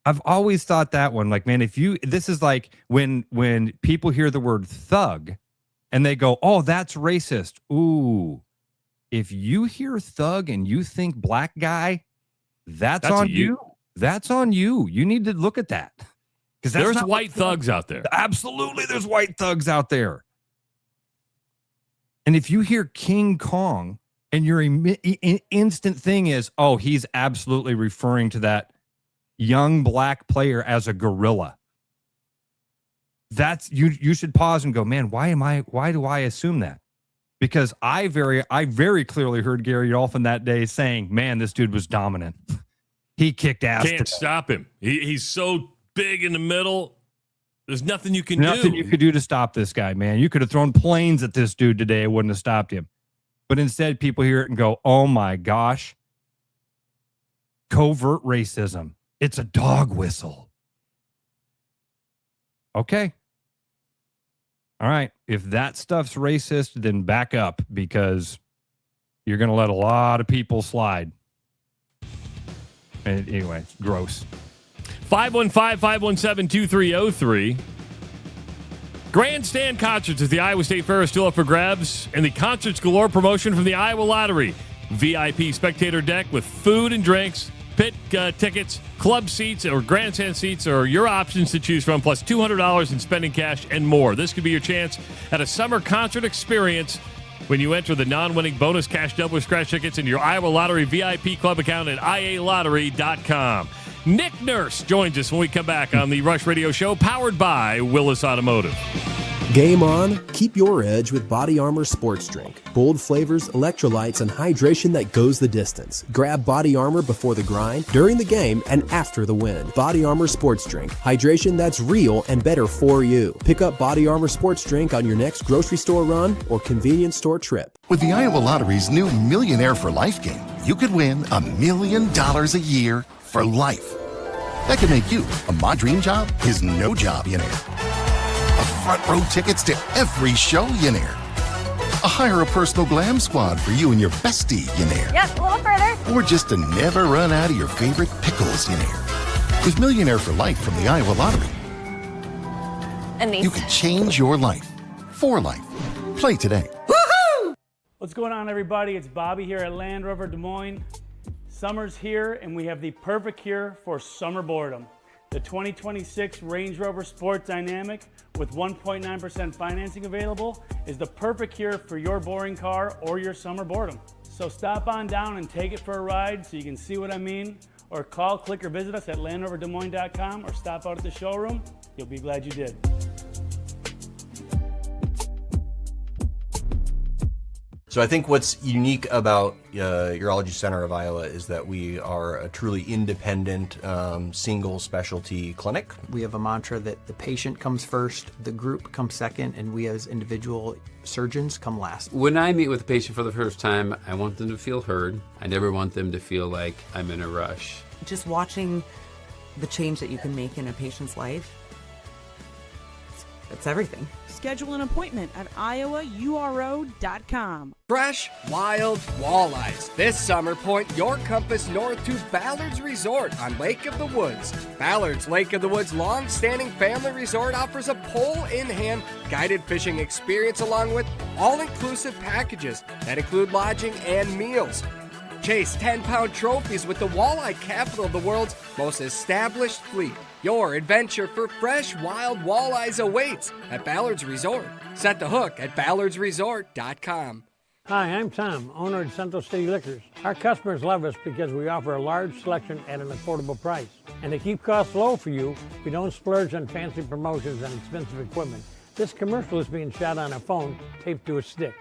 I've always thought that one, like, man, this is like when people hear the word thug and they go, oh, that's racist. Ooh, if you hear thug and you think black guy, that's on you. That's on you. You need to look at that. Because there's white thugs out there. Absolutely, there's white thugs out there. And if you hear King Kong and your instant thing is, oh, he's absolutely referring to that young black player as a gorilla. That's you should pause and go, man, why do I assume that? Because I very clearly heard Gary Dolphin that day saying, man, this dude was dominant. He kicked ass. Can't stop him. He's so big in the middle. There's nothing you can do. Nothing you could do to stop this guy, man. You could have thrown planes at this dude today. It wouldn't have stopped him. But instead, people hear it and go, oh my gosh. Covert racism. It's a dog whistle. Okay. All right. If that stuff's racist, then back up because you're going to let a lot of people slide. And anyway, it's gross. 515-517-2303. Grandstand concerts at the Iowa State Fair are still up for grabs, and the Concerts Galore promotion from the Iowa Lottery. VIP spectator deck with food and drinks, pit tickets, club seats, or grandstand seats are your options to choose from, plus $200 in spending cash and more. This could be your chance at a summer concert experience when you enter the non-winning bonus cash double scratch tickets into your Iowa Lottery VIP club account at ialottery.com. Nick Nurse joins us when we come back on the Rush Radio Show, powered by Willis Automotive. Game on, keep your edge with Body Armor Sports Drink. Bold flavors, electrolytes, and hydration that goes the distance. Grab Body Armor before the grind, during the game, and after the win. Body Armor Sports Drink. Hydration that's real and better for you. Pick up Body Armor Sports Drink on your next grocery store run or convenience store trip. With the Iowa Lottery's new Millionaire for Life game, you could win $1 million a year for life. That could make you a My Dream Job is No Job millionaire. Front row tickets to every show, Yenair. Hire a personal glam squad for you and your bestie, Yenair. Yep, a little further. Or just to never run out of your favorite pickles, Yenair. With Millionaire for Life from the Iowa Lottery, and these. You can change your life for life. Play today. Woohoo! What's going on, everybody? It's Bobby here at Land Rover Des Moines. Summer's here, and we have the perfect cure for summer boredom. The 2026 Range Rover Sport Dynamic with 1.9% financing available is the perfect cure for your boring car or your summer boredom. So stop on down and take it for a ride so you can see what I mean, or call, click, or visit us at landroverdesmoines.com or stop out at the showroom. You'll be glad you did. So I think what's unique about Urology Center of Iowa is that we are a truly independent, single specialty clinic. We have a mantra that the patient comes first, the group comes second, and we as individual surgeons come last. When I meet with a patient for the first time, I want them to feel heard. I never want them to feel like I'm in a rush. Just watching the change that you can make in a patient's life, it's everything. Schedule an appointment at iowauro.com. Fresh, wild walleyes. This summer, point your compass north to Ballard's Resort on Lake of the Woods. Ballard's Lake of the Woods long-standing family resort offers a pole-in-hand guided fishing experience along with all-inclusive packages that include lodging and meals. Chase 10-pound trophies with the walleye capital of the world's most established fleet. Your adventure for fresh, wild walleyes awaits at Ballard's Resort. Set the hook at ballardsresort.com. Hi, I'm Tom, owner of Central City Liquors. Our customers love us because we offer a large selection at an affordable price. And to keep costs low for you, we don't splurge on fancy promotions and expensive equipment. This commercial is being shot on a phone taped to a stick.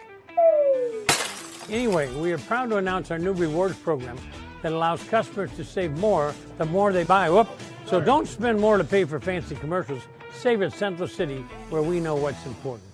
Anyway, we are proud to announce our new rewards program that allows customers to save more the more they buy. So don't spend more to pay for fancy commercials. Save at Central City, where we know what's important.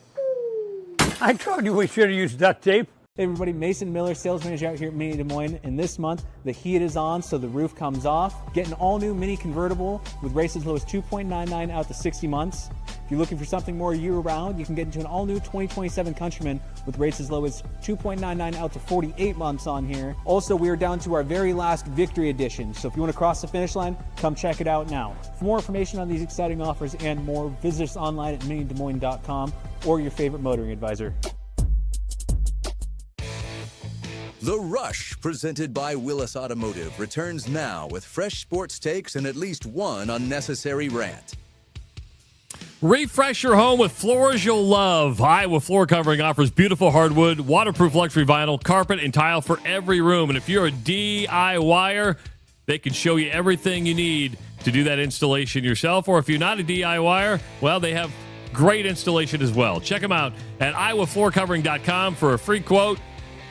I told you we should have used duct tape. Hey everybody, Mason Miller, sales manager out here at Mini Des Moines, and this month the heat is on so the roof comes off. Get an all-new Mini convertible with rates as low as 2.99 out to 60 months. If you're looking for something more year-round, you can get into an all-new 2027 Countryman with rates as low as 2.99 out to 48 months on here. Also, we are down to our very last Victory Edition, so if you want to cross the finish line, come check it out now. For more information on these exciting offers and more, visit us online at minidesmoines.com or your favorite motoring advisor. The Rush, presented by Willis Automotive, returns now with fresh sports takes and at least one unnecessary rant. Refresh your home with floors you'll love. Iowa Floor Covering offers beautiful hardwood, waterproof luxury vinyl, carpet, and tile for every room. And if you're a DIYer, they can show you everything you need to do that installation yourself. Or if you're not a DIYer, well, they have great installation as well. Check them out at iowafloorcovering.com for a free quote.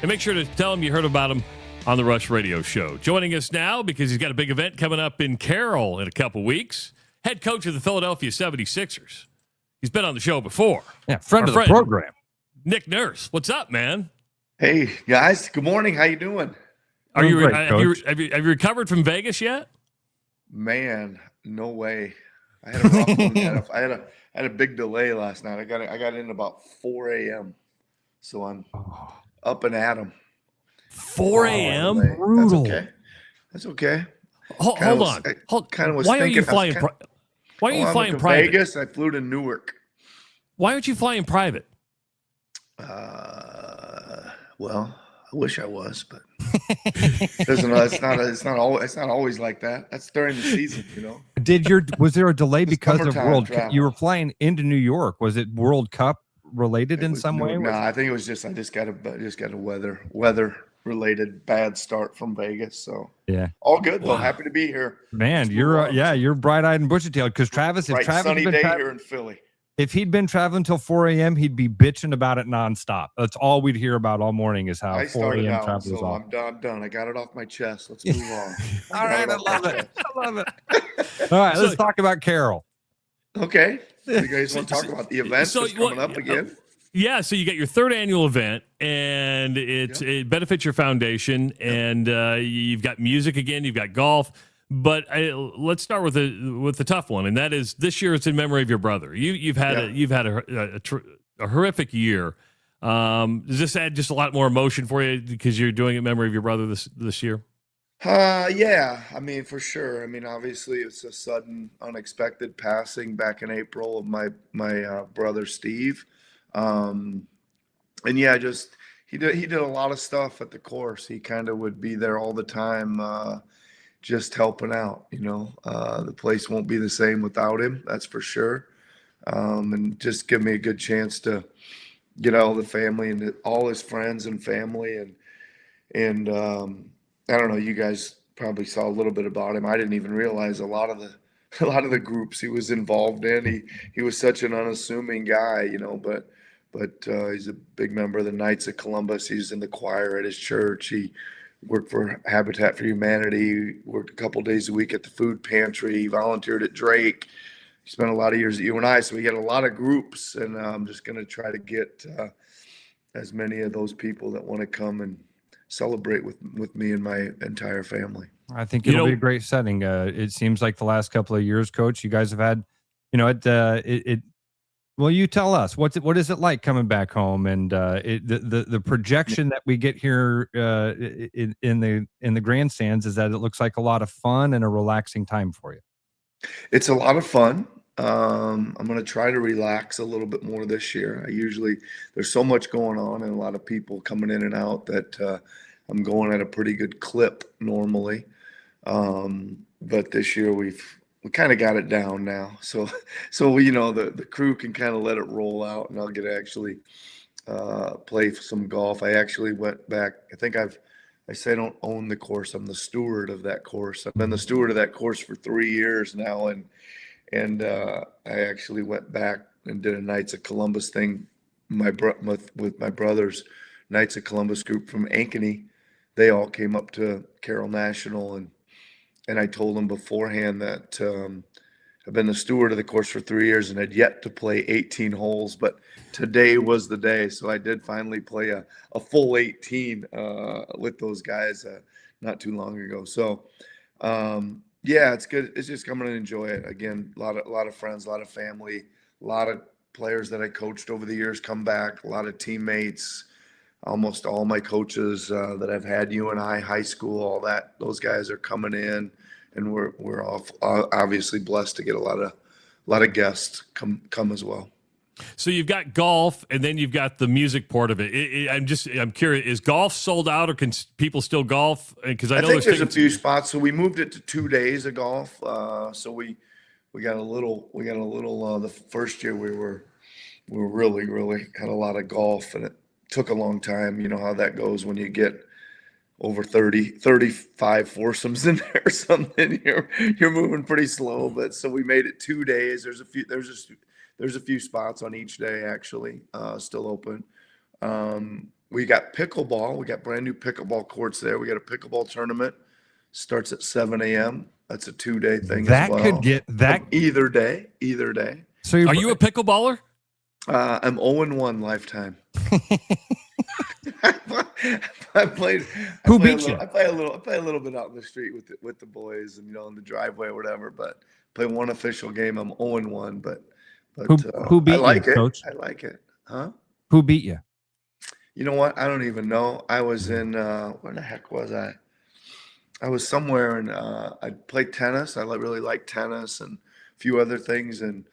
And make sure to tell him you heard about him on the Rush Radio Show. Joining us now, because he's got a big event coming up in Carroll in a couple weeks, head coach of the Philadelphia 76ers. He's been on the show before. Yeah, friend of the program. Nick Nurse. What's up, man? Hey, guys. Good morning. How you doing? Have you recovered from Vegas yet? Man, no way. I had a rough one. I had a big delay last night. I got in about 4 a.m. So I'm up and at 'em. 4 a.m. Brutal. That's okay. Hold on. Why are you flying? Why are you flying private? Vegas. I flew to Newark. Why aren't you flying private? Well, I wish I was, but it's not always like that. That's during the season, you know. Was there a delay because of World Cup? travel. You were flying into New York. Was it World Cup related in some way? No, I think it was just I just got a weather related bad start from Vegas. So yeah, all good though. Happy to be here. Man, you're bright eyed and bushy tailed because Travis. If Travis sunny day here in Philly. If he'd been traveling till 4 a.m., he'd be bitching about it nonstop. That's all we'd hear about all morning is how 4 a.m. travel is off. I'm done. I got it off my chest. Let's move on. All right, I love it. All right, let's talk about Carroll. Okay. You guys want to talk about the event that's coming up again? Yeah, so you got your third annual event, and it benefits your foundation, and you've got music again, you've got golf. But let's start with the tough one, and that is this year. It's in memory of your brother. You've had a horrific year. Does this add just a lot more emotion for you because you're doing it in memory of your brother this year? Yeah. I mean, for sure. I mean, obviously, it's a sudden, unexpected passing back in April of my brother Steve, and yeah, he did a lot of stuff at the course. He kind of would be there all the time. Just helping out, you know, the place won't be the same without him. That's for sure. And just give me a good chance to get all the family and all his friends and family. And I don't know, you guys probably saw a little bit about him. I didn't even realize a lot of the groups he was involved in. He was such an unassuming guy, you know, but but he's a big member of the Knights of Columbus. He's in the choir at his church. He worked for Habitat for Humanity, worked a couple days a week at the food pantry. He volunteered at Drake. He spent a lot of years at UNI, so we got a lot of groups, and I'm just going to try to get as many of those people that want to come and celebrate with me and my entire family. I think it'll be a great setting. It seems like the last couple of years, Coach, you guys have had, well, you tell us what is it like coming back home, and the projection that we get here in the grandstands is that it looks like a lot of fun and a relaxing time for you. It's a lot of fun. I'm going to try to relax a little bit more this year. There's so much going on and a lot of people coming in and out that I'm going at a pretty good clip normally. But this year we kind of got it down now. So the crew can kind of let it roll out, and I'll get to actually play some golf. I actually went back. I say I don't own the course. I'm the steward of that course. I've been the steward of that course for 3 years now, and I actually went back and did a Knights of Columbus thing with my brother's Knights of Columbus group from Ankeny. They all came up to Carroll National, and I told them beforehand that I've been the steward of the course for 3 years and had yet to play 18 holes, but today was the day. So I did finally play a full 18 with those guys not too long ago. So yeah, it's good. It's just coming to enjoy it. Again, a lot of friends, a lot of family, a lot of players that I coached over the years come back, a lot of teammates, almost all my coaches that I've had, UNI, high school, all that. Those guys are coming in, and we're obviously blessed to get a lot of guests come as well. So you've got golf, and then you've got the music part of it. I'm curious, is golf sold out, or can people still golf? Because I think there's a few spots. So we moved it to 2 days of golf. So we got a little. The first year we were really had a lot of golf, and it took a long time. You know how that goes when you get over 35 foursomes in there or something. You're moving pretty slow. But so we made it 2 days. There's a few spots on each day actually still open. We got pickleball. We got brand new pickleball courts there. We got a pickleball tournament. Starts at 7 a.m. That's a 2-day thing as well. That could get that either day. So are you a pickleballer? I'm 0-1 lifetime. I play a little bit out in the street with the boys, and in the driveway or whatever. But play one official game. I'm 0-1, but who beat I like you, it. Coach? I like it. Huh? Who beat you? You know what? I don't even know. I was in where the heck was I? I was somewhere, and I played tennis. I really like tennis and a few other things, and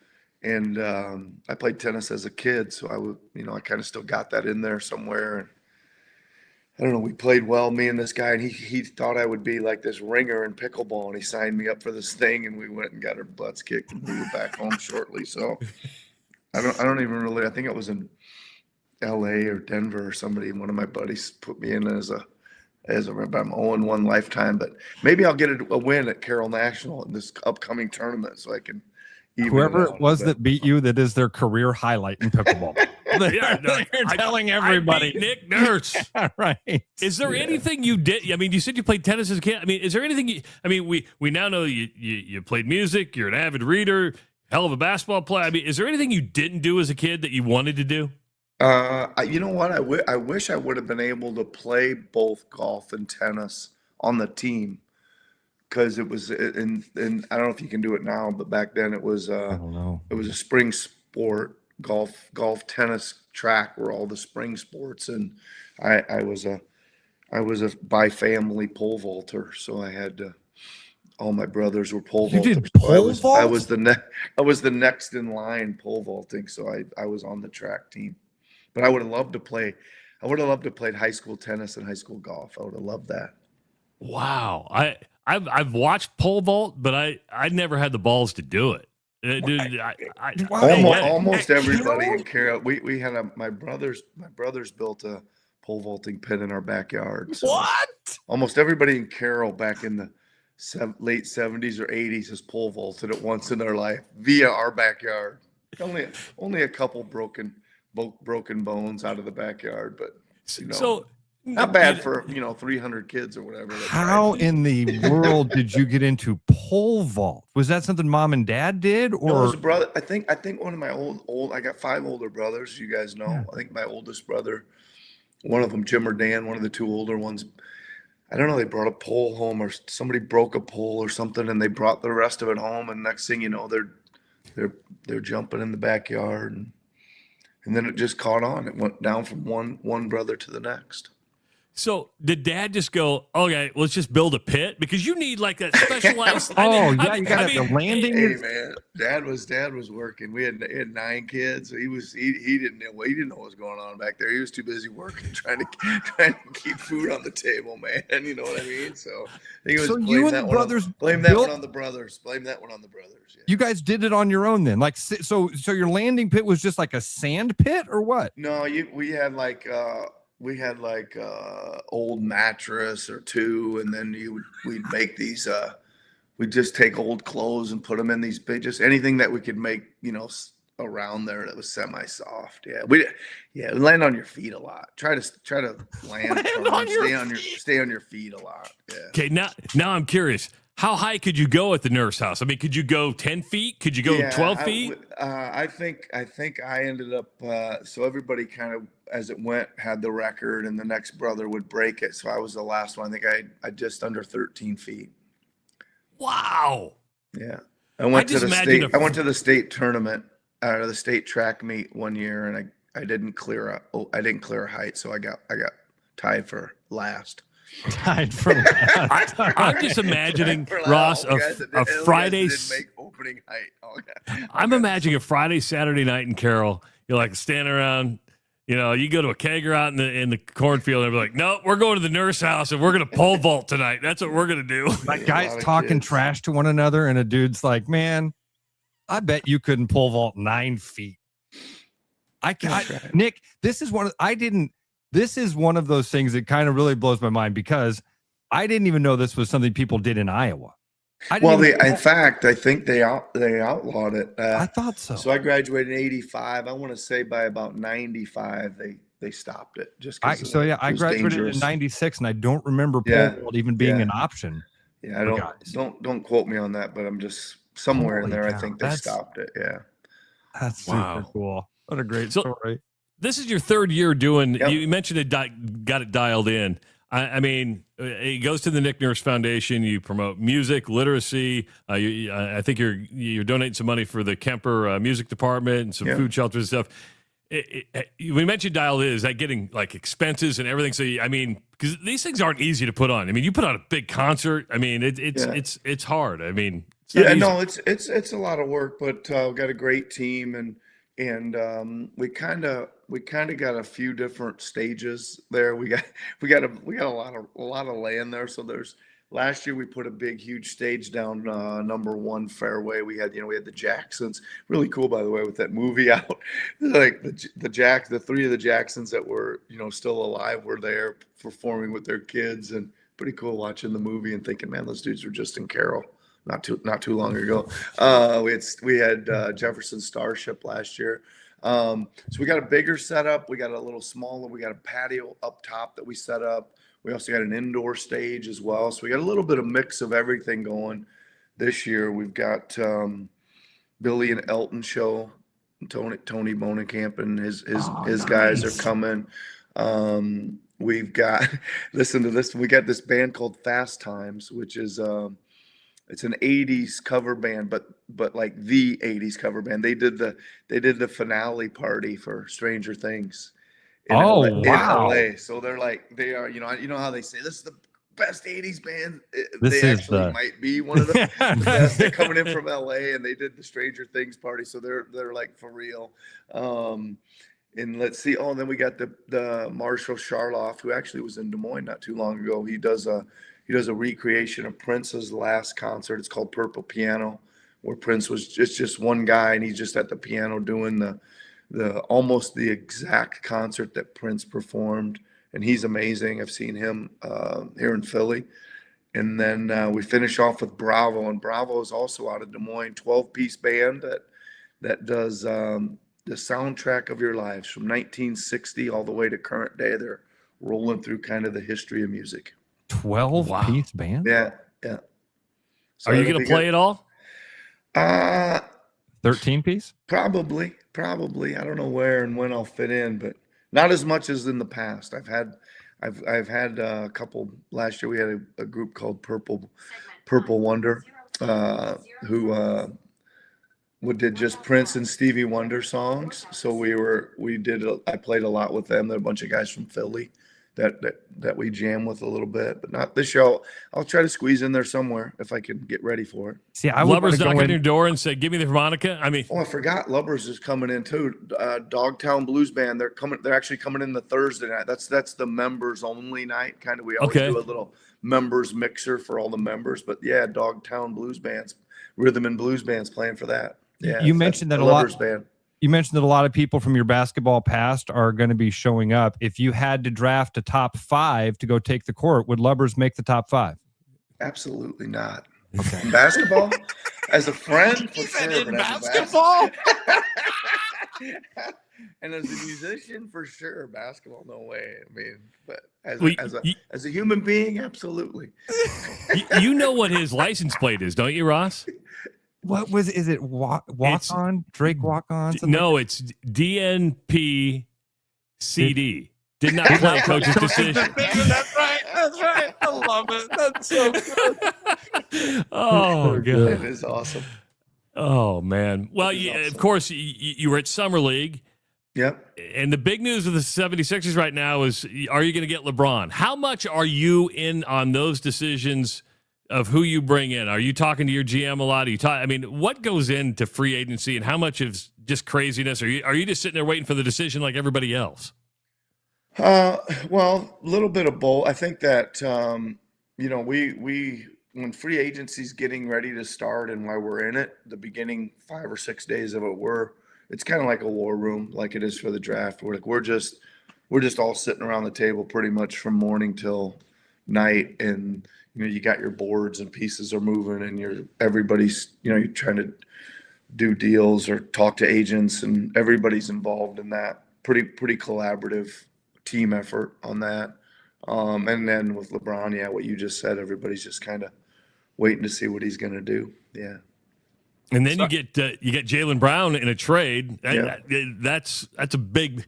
I played tennis as a kid, so I kind of still got that in there somewhere. And I don't know, we played well, me and this guy, and he thought I would be like this ringer in pickleball, and he signed me up for this thing, and we went and got our butts kicked, and we were back home shortly. So I don't even really. I think it was in L.A. or Denver or somebody. One of my buddies put me in as I'm 0-1 lifetime, but maybe I'll get a win at Carroll National in this upcoming tournament, so I can. Whoever it was that beat you, that is their career highlight in pickleball. They're telling everybody. I beat Nick Nurse. Right. Is there anything you did? I mean, you said you played tennis as a kid. I mean, is there anything we now know you played music, you're an avid reader, hell of a basketball player. I mean, is there anything you didn't do as a kid that you wanted to do? You know what? I wish I would have been able to play both golf and tennis on the team. Because it was in I don't know if you can do it now, but back then it was I don't know. It was a spring sport. Golf, tennis, track were all the spring sports, and I was a by family pole vaulter, so I had to. All my brothers were pole vaulters. You did pole vault? I was the next in line pole vaulting, so I was on the track team. But I would have loved to play. I would have loved to play high school tennis and high school golf. I would have loved that. Wow, I've watched pole vault, but I never had the balls to do it. Dude, almost everybody in Carroll. We had my brothers built a pole vaulting pit in our backyard. So what? Almost everybody in Carroll back in the late 70s or 80s has pole vaulted at once in their life via our backyard. Only a couple broken broken bones out of the backyard, but So not bad for 300 kids or whatever. How in the world did you get into pole vault? Was that something mom and dad did, or No, it was a brother? I think one of my old. I got 5 older brothers. You guys know. I think my oldest brother, one of them, Jim or Dan, one of the 2 older ones. I don't know. They brought a pole home, or somebody broke a pole or something, and they brought the rest of it home. And next thing you know, they're jumping in the backyard, and then it just caught on. It went down from one brother to the next. So did Dad just go, okay, let's just build a pit? Because you need like that specialized. you got the landing. Hey man, Dad was working. We had 9 kids. He didn't know what was going on back there. He was too busy working, trying to keep food on the table, man. You know what I mean? So I think it was you and the brothers blame that one on the brothers. Blame that one on the brothers. Yeah. You guys did it on your own then, like so your landing pit was just like a sand pit or what? No, we had like old mattress or 2, and then we'd make these we'd just take old clothes and put them in these big, just anything that we could make around there that was semi-soft. We land on your feet a lot. Try to land stay on your feet a lot. Yeah. Okay, now I'm curious. How high could you go at the nurse house? I mean, could you go 10 feet? Could you go 12 feet? I think I ended up, so everybody kind of, as it went, had the record, and the next brother would break it. So I was the last one. I think I just under 13 feet. Wow. Yeah. I went to the state tournament, the state track meet one year, and I didn't clear height. So I got tied for last. Tied for last. I'm just imagining, Ross, a Friday. Make opening height. I'm imagining a Friday, Saturday night in Carroll. You're like standing around. You go to a kegger out in the cornfield, and they're like, "No, we're going to the nurse house, and we're going to pole vault tonight. That's what we're going to do." Like guys talking trash to one another, and a dude's like, "Man, I bet you couldn't pole vault 9 feet." Nick, this is one of those things that kind of really blows my mind, because I didn't even know this was something people did in Iowa. In fact, I think they outlawed it. I thought so. So I graduated in '85. I want to say by about '95 they stopped it. I graduated in '96, and I don't remember pole vault even being an option. Yeah, don't quote me on that, but I'm just somewhere in there. I think they stopped it. Yeah, that's super cool. What a great story. This is your 3rd year doing. Yep. You mentioned it got it dialed in. I mean, it goes to the Nick Nurse Foundation. You promote music, literacy. I think you're donating some money for the Kemper music department and some food shelters and stuff. We mentioned dialed in. Is that getting like expenses and everything? So I mean, because these things aren't easy to put on. I mean, you put on a big concert. I mean, it's hard. I mean, it's a lot of work, but we've got a great team, and we kind of got a few different stages there. We got a lot of land there. So last year we put a huge stage down number 1 fairway. We had the Jacksons. Really cool, by the way, with that movie out. Like the 3 of the Jacksons that were still alive were there performing with their kids, and pretty cool watching the movie and thinking, man, those dudes were just in Carroll not too long ago. We had Jefferson Starship last year. So we got a bigger setup. We got a little smaller. We got a patio up top that we set up. We also got an indoor stage as well. So we got a little bit of mix of everything going this year. We've got Billy and Elton show. Tony Bonenkamp and his guys are coming. We've got, listen to this. We got this band called Fast Times, which is it's an 80s cover band, but like the 80s cover band. They did the finale party for Stranger Things in LA. So they are, you know how they say this is the best 80s band. They might be one of the best. They're coming in from LA, and they did the Stranger Things party. So they're like for real. And let's see. Oh, and then we got the Marshall Charloff, who actually was in Des Moines not too long ago. He does a recreation of Prince's last concert. It's called Purple Piano, where Prince was just one guy, and he's just at the piano doing the almost the exact concert that Prince performed. And he's amazing. I've seen him here in Philly. And then we finish off with Bravo, and Bravo is also out of Des Moines, 12-piece band that does the soundtrack of your lives from 1960 all the way to current day. They're rolling through kind of the history of music. 12-piece band? Yeah, yeah. So Are you it'll going be to play good. it all? 13-piece? Probably. I don't know where and when I'll fit in, but not as much as in the past. I've had a couple. Last year we had a group called Purple Wonder, who did just Prince and Stevie Wonder songs. So I played a lot with them. They're a bunch of guys from Philly that we jam with a little bit, but not this show. I'll try to squeeze in there somewhere if I can get ready for it. See, I would Lubbers wanna go knock on in- your door and say, "Give me the harmonica." I mean, Oh, I forgot. Lubbers is coming in too. Dogtown Blues Band. They're coming. They're actually coming in the Thursday night. That's the members only night. Kind of. We always Okay. do a little members mixer for all the members. But yeah, Dogtown Blues Bands, rhythm and blues bands playing for that. Yeah. You mentioned that the a lot. Lubbers Band. You mentioned that a lot of people from your basketball past are going to be showing up. If you had to draft a top 5 to go take the court, would Lubbers make the top 5? Absolutely not. Okay. In basketball, as a friend, for sure. in But as a basketball? and as a musician, for sure. Basketball, no way. I mean, but Well, as a human being, absolutely. you know what his license plate is, don't you, Ross? What is it? Walk on? Drake walk on? No, it's DNP CD. Did not play coach's decision. That's right. I love it. That's so good. Oh, God. That is awesome. Oh, man. Well, of course, you were at Summer League. Yep. And the big news of the 76ers right now is, are you going to get LeBron? How much are you in on those decisions of who you bring in? Are you talking to your GM a lot? What goes into free agency and how much is just craziness? Are you just sitting there waiting for the decision like everybody else? Well, a little bit of both. I think that, we when free agency's getting ready to start and while we're in it, the beginning 5 or 6 days of it, it's kind of like a war room, like it is for the draft. We're just all sitting around the table pretty much from morning till night. And, you got your boards and pieces are moving and everybody's, you're trying to do deals or talk to agents and everybody's involved in that. Pretty collaborative team effort on that. And then with LeBron, yeah, what you just said, everybody's just kind of waiting to see what he's going to do. Yeah. And then you get Jaylen Brown in a trade. Yeah. That's a big.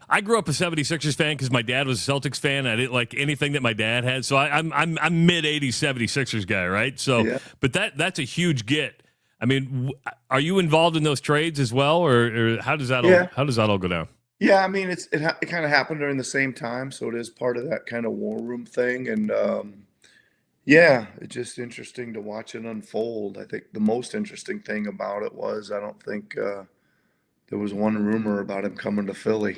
I grew up a 76ers fan because my dad was a Celtics fan. I didn't like anything that my dad had, so I'm mid 80s 76ers guy, right? So, Yeah. But that's a huge get. I mean, are you involved in those trades as well, or how does that all go down? Yeah, I mean, it kind of happened during the same time, so it is part of that kind of war room thing. And yeah, it's just interesting to watch it unfold. I think the most interesting thing about it was I don't think there was one rumor about him coming to Philly,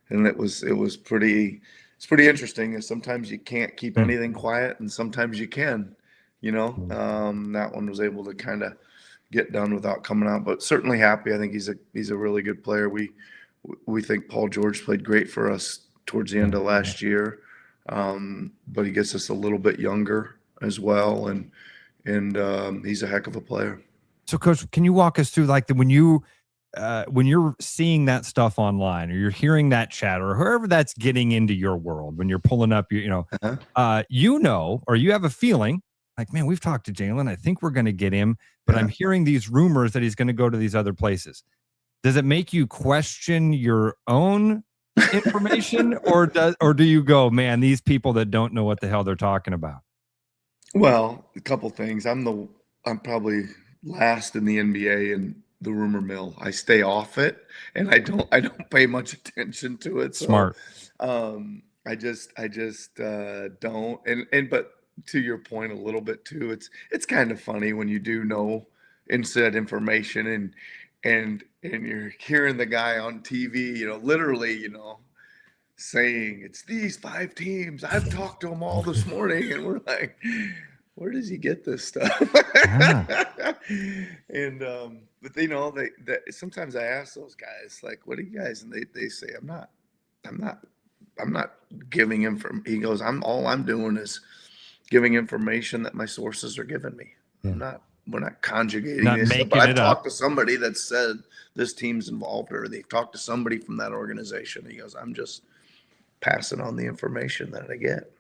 and it's pretty interesting. And sometimes you can't keep anything quiet, and sometimes you can. That one was able to kind of get done without coming out, but certainly happy. I think he's a really good player. We think Paul George played great for us towards the end of last year, but he gets us a little bit younger as well, and he's a heck of a player. So, Coach, can you walk us through when you're seeing that stuff online, or you're hearing that chatter, or whoever that's getting into your world, when you're pulling up, or you have a feeling like, man, we've talked to Jaylen. I think we're going to get him, but I'm hearing these rumors that he's going to go to these other places. Does it make you question your own information, or do you go, man, these people that don't know what the hell they're talking about? Well, a couple things. I'm probably last in the NBA in the rumor mill. I stay off it, and I don't pay much attention to it. So, Smart. I just don't. And but to your point a little bit too, it's kind of funny when you do know inside information and you're hearing the guy on TV, literally, saying it's these 5 teams. I've talked to them all this morning, and we're like, where does he get this stuff? And but they sometimes I ask those guys, like, what are you guys? And they say, I'm not giving him from. He goes, all I'm doing is giving information that my sources are giving me. I'm conjugating Not this, making but I've it talked up. to somebody that said this team's involved, or they've talked to somebody from that organization. He goes, I'm just passing on the information that I get.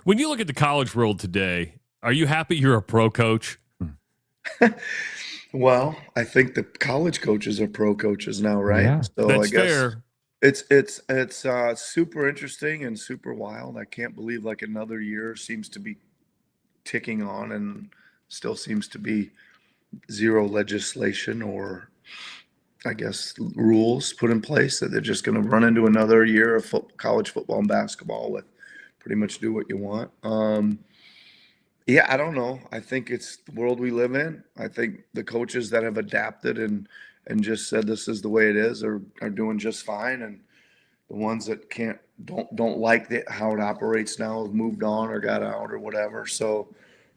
When you look at the college world today, are you happy you're a pro coach? Well, I think the college coaches are pro coaches now, right? Yeah. So That's I guess fair. it's super interesting and super wild. I can't believe like another year seems to be ticking on, and still seems to be zero legislation or I guess rules put in place that they're just going to run into another year of college football and basketball with pretty much do what you want. Yeah, I don't know. I think it's the world we live in. I think the coaches that have adapted and just said this is the way it is are doing just fine, and the ones that don't like how it operates now have moved on or got out or whatever. So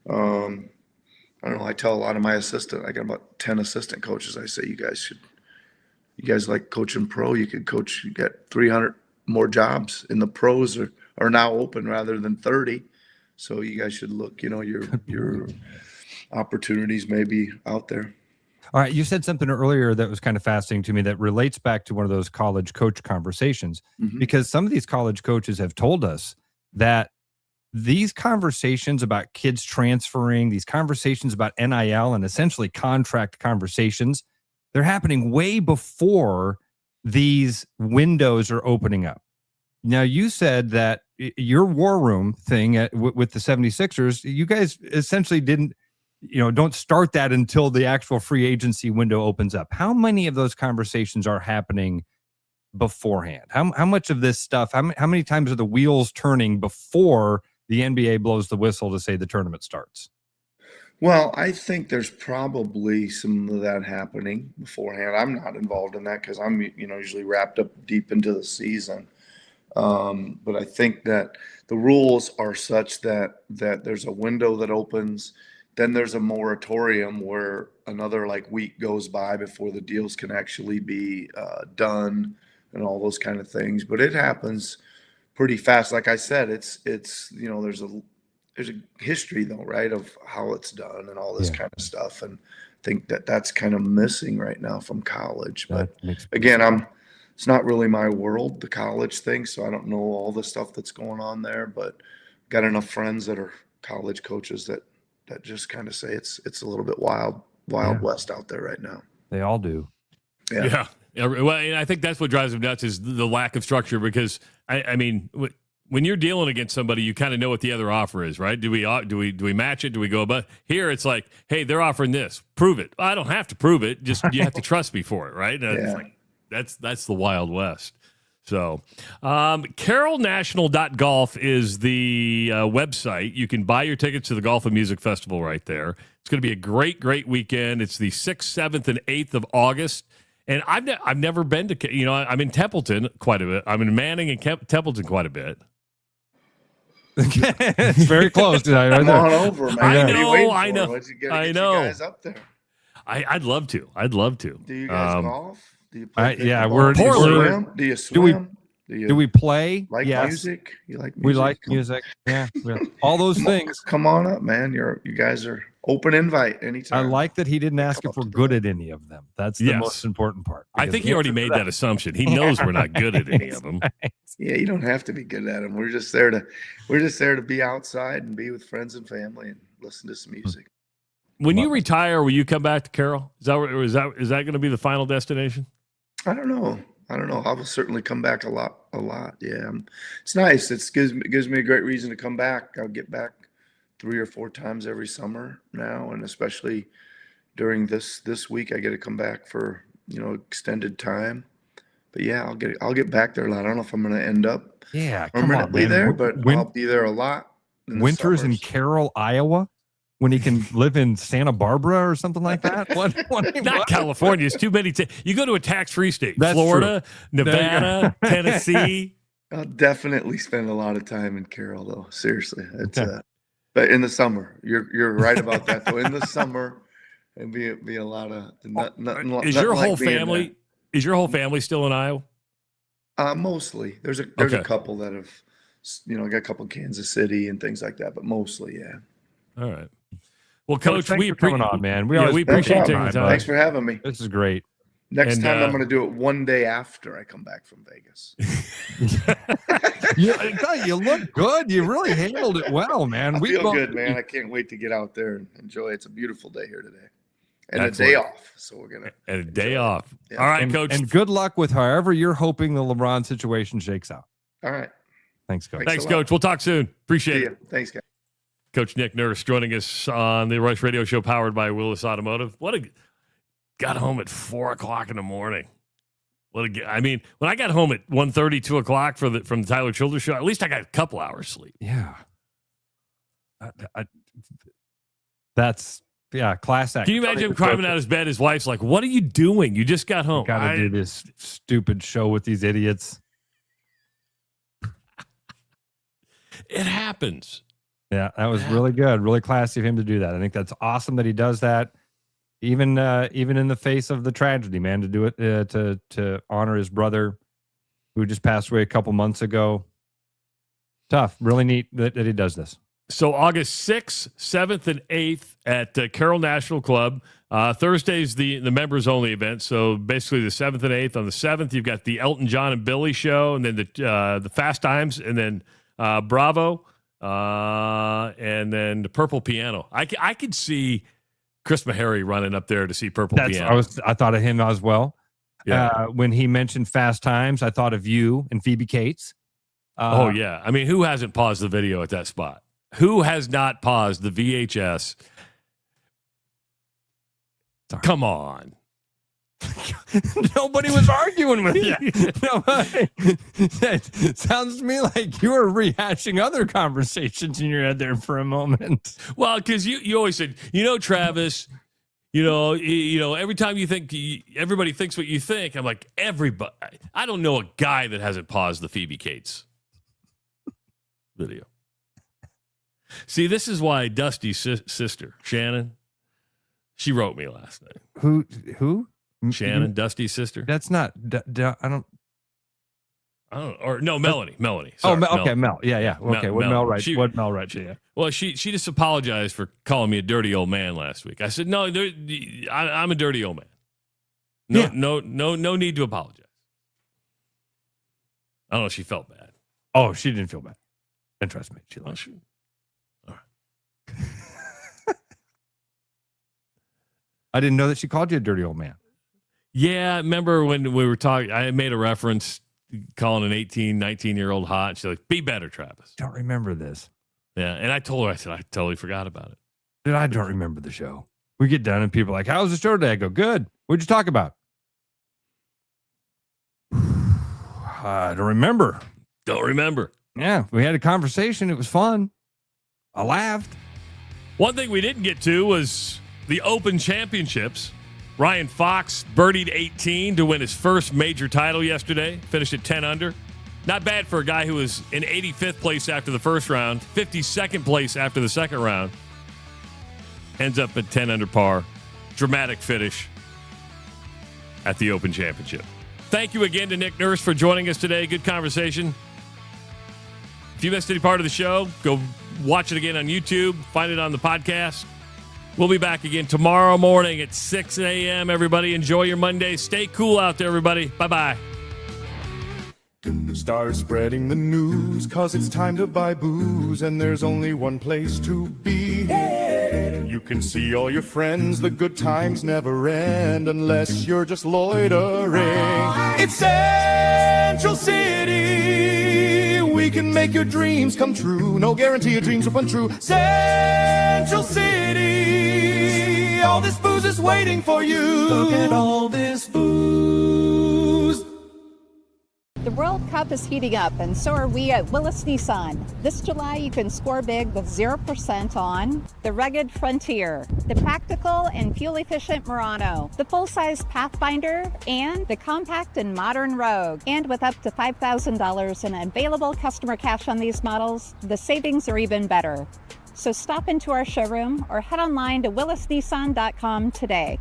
I don't know. I tell a lot of my assistant, I got about 10 assistant coaches. I say, you guys like coaching pro, you could coach, you got 300 more jobs in the pros are now open rather than 30. So you guys should look, your opportunities may be out there. All right, you said something earlier that was kind of fascinating to me that relates back to one of those college coach conversations, because some of these college coaches have told us that these conversations about kids transferring, these conversations about NIL and essentially contract conversations, they're happening way before these windows are opening up. Now, you said that your war room thing with the 76ers, you guys essentially don't start that until the actual free agency window opens up. How many of those conversations are happening beforehand? How much of this stuff, how many times are the wheels turning before the NBA blows the whistle to say the tournament starts? Well, I think there's probably some of that happening beforehand. I'm not involved in that because I'm, usually wrapped up deep into the season. But I think that the rules are such that there's a window that opens, then there's a moratorium where another week goes by before the deals can actually be done and all those kind of things. But it happens pretty fast. Like I said, it's there's a history though, right, of how it's done and all this kind of stuff. And I think that's kind of missing right now from college. But again, it's not really my world, the college thing, so I don't know all the stuff that's going on there, but got enough friends that are college coaches that just kind of say it's a little bit wild west out there right now. They all do. Yeah. Well, and I think that's what drives them nuts is the lack of structure, because I mean, when you're dealing against somebody, you kind of know what the other offer is, right? Do we match it? Do we go above? Here, it's like, hey, they're offering this. Prove it. I don't have to prove it. Just you have to trust me for it, right? That's the Wild West. So, carrollnational.golf is the website. You can buy your tickets to the Golf and Music Festival right there. It's going to be a great, great weekend. It's the 6th, 7th, and 8th of August. And I've never been to, I'm in Templeton quite a bit. I'm in Manning and Templeton quite a bit. It's very close. Come on over, man. I know. Let's get you guys up there. I'd love to. Do you guys golf? Do you play Do you swim? Do we play? Yes. Music? You like music? We like music. Yeah. All those things. Come on up, man. You guys are open invite anytime. I like that he didn't ask if we're good at any of them. That's the most important part. I think he already made that assumption. He knows we're not good at any of them. Yeah, you don't have to be good at them. We're just there to be outside and be with friends and family and listen to some music. When you retire, will you come back to Carroll? Is that going to be the final destination? I don't know. I will certainly come back a lot. Yeah, it's nice. It gives me a great reason to come back. I'll get back 3 or 4 times every summer now, and especially during this week, I get to come back for extended time. But yeah, I'll get back there a lot. I don't know if I'm going to end up permanently there, but I'll be there a lot. Winters in Carroll, Iowa, when he can live in Santa Barbara or something like that. Not California. It's too many. You go to a tax-free state. That's Florida, true. Nevada, Tennessee. I'll definitely spend a lot of time in Carroll, though. Seriously, it's but in the summer, you're right about that. Though in the summer, it'd be a lot of nothing. Is your whole family? Is your whole family still in Iowa? Mostly. There's a couple that have, got a couple in Kansas City and things like that, but mostly, yeah. All right. Well, Coach, thanks we for coming on, man. We appreciate taking the time. Thanks for having me. This is great. Next time I'm going to do it one day after I come back from Vegas. You look good. You really handled it well, man. I feel good, man. I can't wait to get out there and enjoy it. It's a beautiful day here today. And That's a day off. So we're going to. And a day off. Yeah. All right, Coach. And good luck with however you're hoping the LeBron situation shakes out. All right. Thanks, Coach. Thanks, Coach. We'll talk soon. Appreciate it. Thanks, guys. Coach Nick Nurse joining us on the Rush Radio Show powered by Willis Automotive. Got home at 4 o'clock in the morning. When I got home at 1:30, 2 o'clock from the Tyler Childers show, at least I got a couple hours sleep. Yeah. That's class act. Can you imagine him climbing out of his bed? His wife's like, "What are you doing? You just got home." Got to do this stupid show with these idiots. It happens. Yeah, that was really good. Really classy of him to do that. I think that's awesome that he does that. Even in the face of the tragedy, man, to do it to honor his brother who just passed away a couple months ago. Tough. Really neat that he does this. So August 6th, 7th, and 8th at Carroll National Club. Thursday's the members-only event. So basically the 7th and 8th. On the 7th, you've got the Elton John and Billy show, and then the Fast Times, and then Bravo, and then the Purple Piano. I could see Chris Meharry running up there to see Purple Piano. I thought of him as well. Yeah. When he mentioned Fast Times, I thought of you and Phoebe Cates. Oh, yeah. I mean, who hasn't paused the video at that spot? Who has not paused the VHS? Sorry. Come on. Nobody was arguing with you. It sounds to me like you were rehashing other conversations in your head there for a moment. Well, because you always said, Travis, every time you think everybody thinks what you think. I'm like, everybody. I don't know a guy that hasn't paused the Phoebe Cates video. See, this is why Dusty's sister, Shannon, she wrote me last night. Who? Shannon, Dusty's sister. That's not. I don't. Or no, Melanie. Sorry, okay, Mel. Yeah. Okay, what Mel writes? What Mel writes? Yeah. Well, she just apologized for calling me a dirty old man last week. I said, no, I'm a dirty old man. No need to apologize. I don't know if she felt bad. Oh, she didn't feel bad. And trust me, she loves you. All right. I didn't know that she called you a dirty old man. Yeah, remember when we were talking, I made a reference calling an 18, 19-year-old hot. She's like, be better, Travis. Don't remember this. Yeah, and I told her, I said, I totally forgot about it. Dude, I don't remember the show. We get done and people are like, how was the show today? I go, good. What'd you talk about? I don't remember. Don't remember. Yeah, we had a conversation. It was fun. I laughed. One thing we didn't get to was the Open Championships. Ryan Fox birdied 18 to win his first major title yesterday. Finished at 10 under. Not bad for a guy who was in 85th place after the first round, 52nd place after the second round. Ends up at 10 under par. Dramatic finish at the Open Championship. Thank you again to Nick Nurse for joining us today. Good conversation. If you missed any part of the show, go watch it again on YouTube. Find it on the podcast. We'll be back again tomorrow morning at 6 a.m. Everybody, enjoy your Monday. Stay cool out there, everybody. Bye-bye. Start spreading the news, 'cause it's time to buy booze, and there's only one place to be. You can see all your friends, the good times never end, unless you're just loitering. It's Central City. We can make your dreams come true. No guarantee your dreams will come true. Central City. All this booze is waiting for you. Look at all this booze. The World Cup is heating up, and so are we at Willis Nissan. This July, you can score big with 0% on the rugged Frontier, the practical and fuel-efficient Murano, the full-size Pathfinder, and the compact and modern Rogue. And with up to $5,000 in available customer cash on these models, the savings are even better. So stop into our showroom or head online to willisnissan.com today.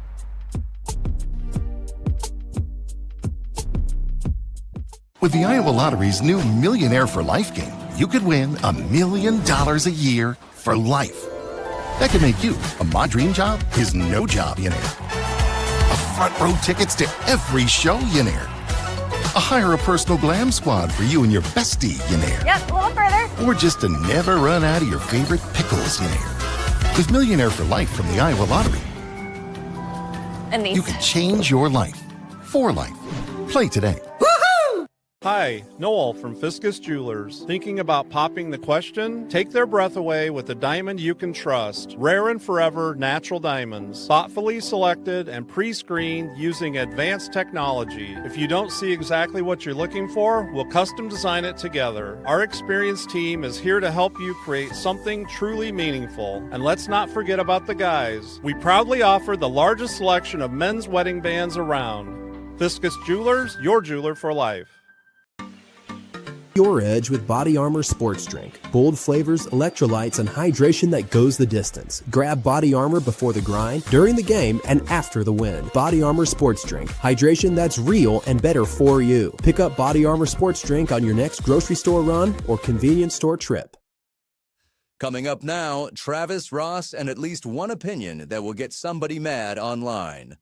With the Iowa Lottery's new Millionaire for Life game, you could win $1 million a year for life. That could make you a My Dream Job is no job, you know. A front row tickets to every show, you know. A hire a personal glam squad for you and your bestie, you know. Yep, a little further. Or just to never run out of your favorite pickles, you know. With Millionaire for Life from the Iowa Lottery, And these. you can change your life for life. Play today. Hi, Noel from Fiskus Jewelers. Thinking about popping the question? Take their breath away with a diamond you can trust. Rare and forever natural diamonds. Thoughtfully selected and pre-screened using advanced technology. If you don't see exactly what you're looking for, we'll custom design it together. Our experienced team is here to help you create something truly meaningful. And let's not forget about the guys. We proudly offer the largest selection of men's wedding bands around. Fiskus Jewelers, your jeweler for life. Your edge with Body Armor Sports Drink. Bold flavors, electrolytes, and hydration that goes the distance. Grab Body Armor before the grind, during the game, and after the win. Body Armor Sports Drink. Hydration that's real and better for you. Pick up Body Armor Sports Drink on your next grocery store run or convenience store trip. Coming up now, Travis, Ross, and at least one opinion that will get somebody mad online.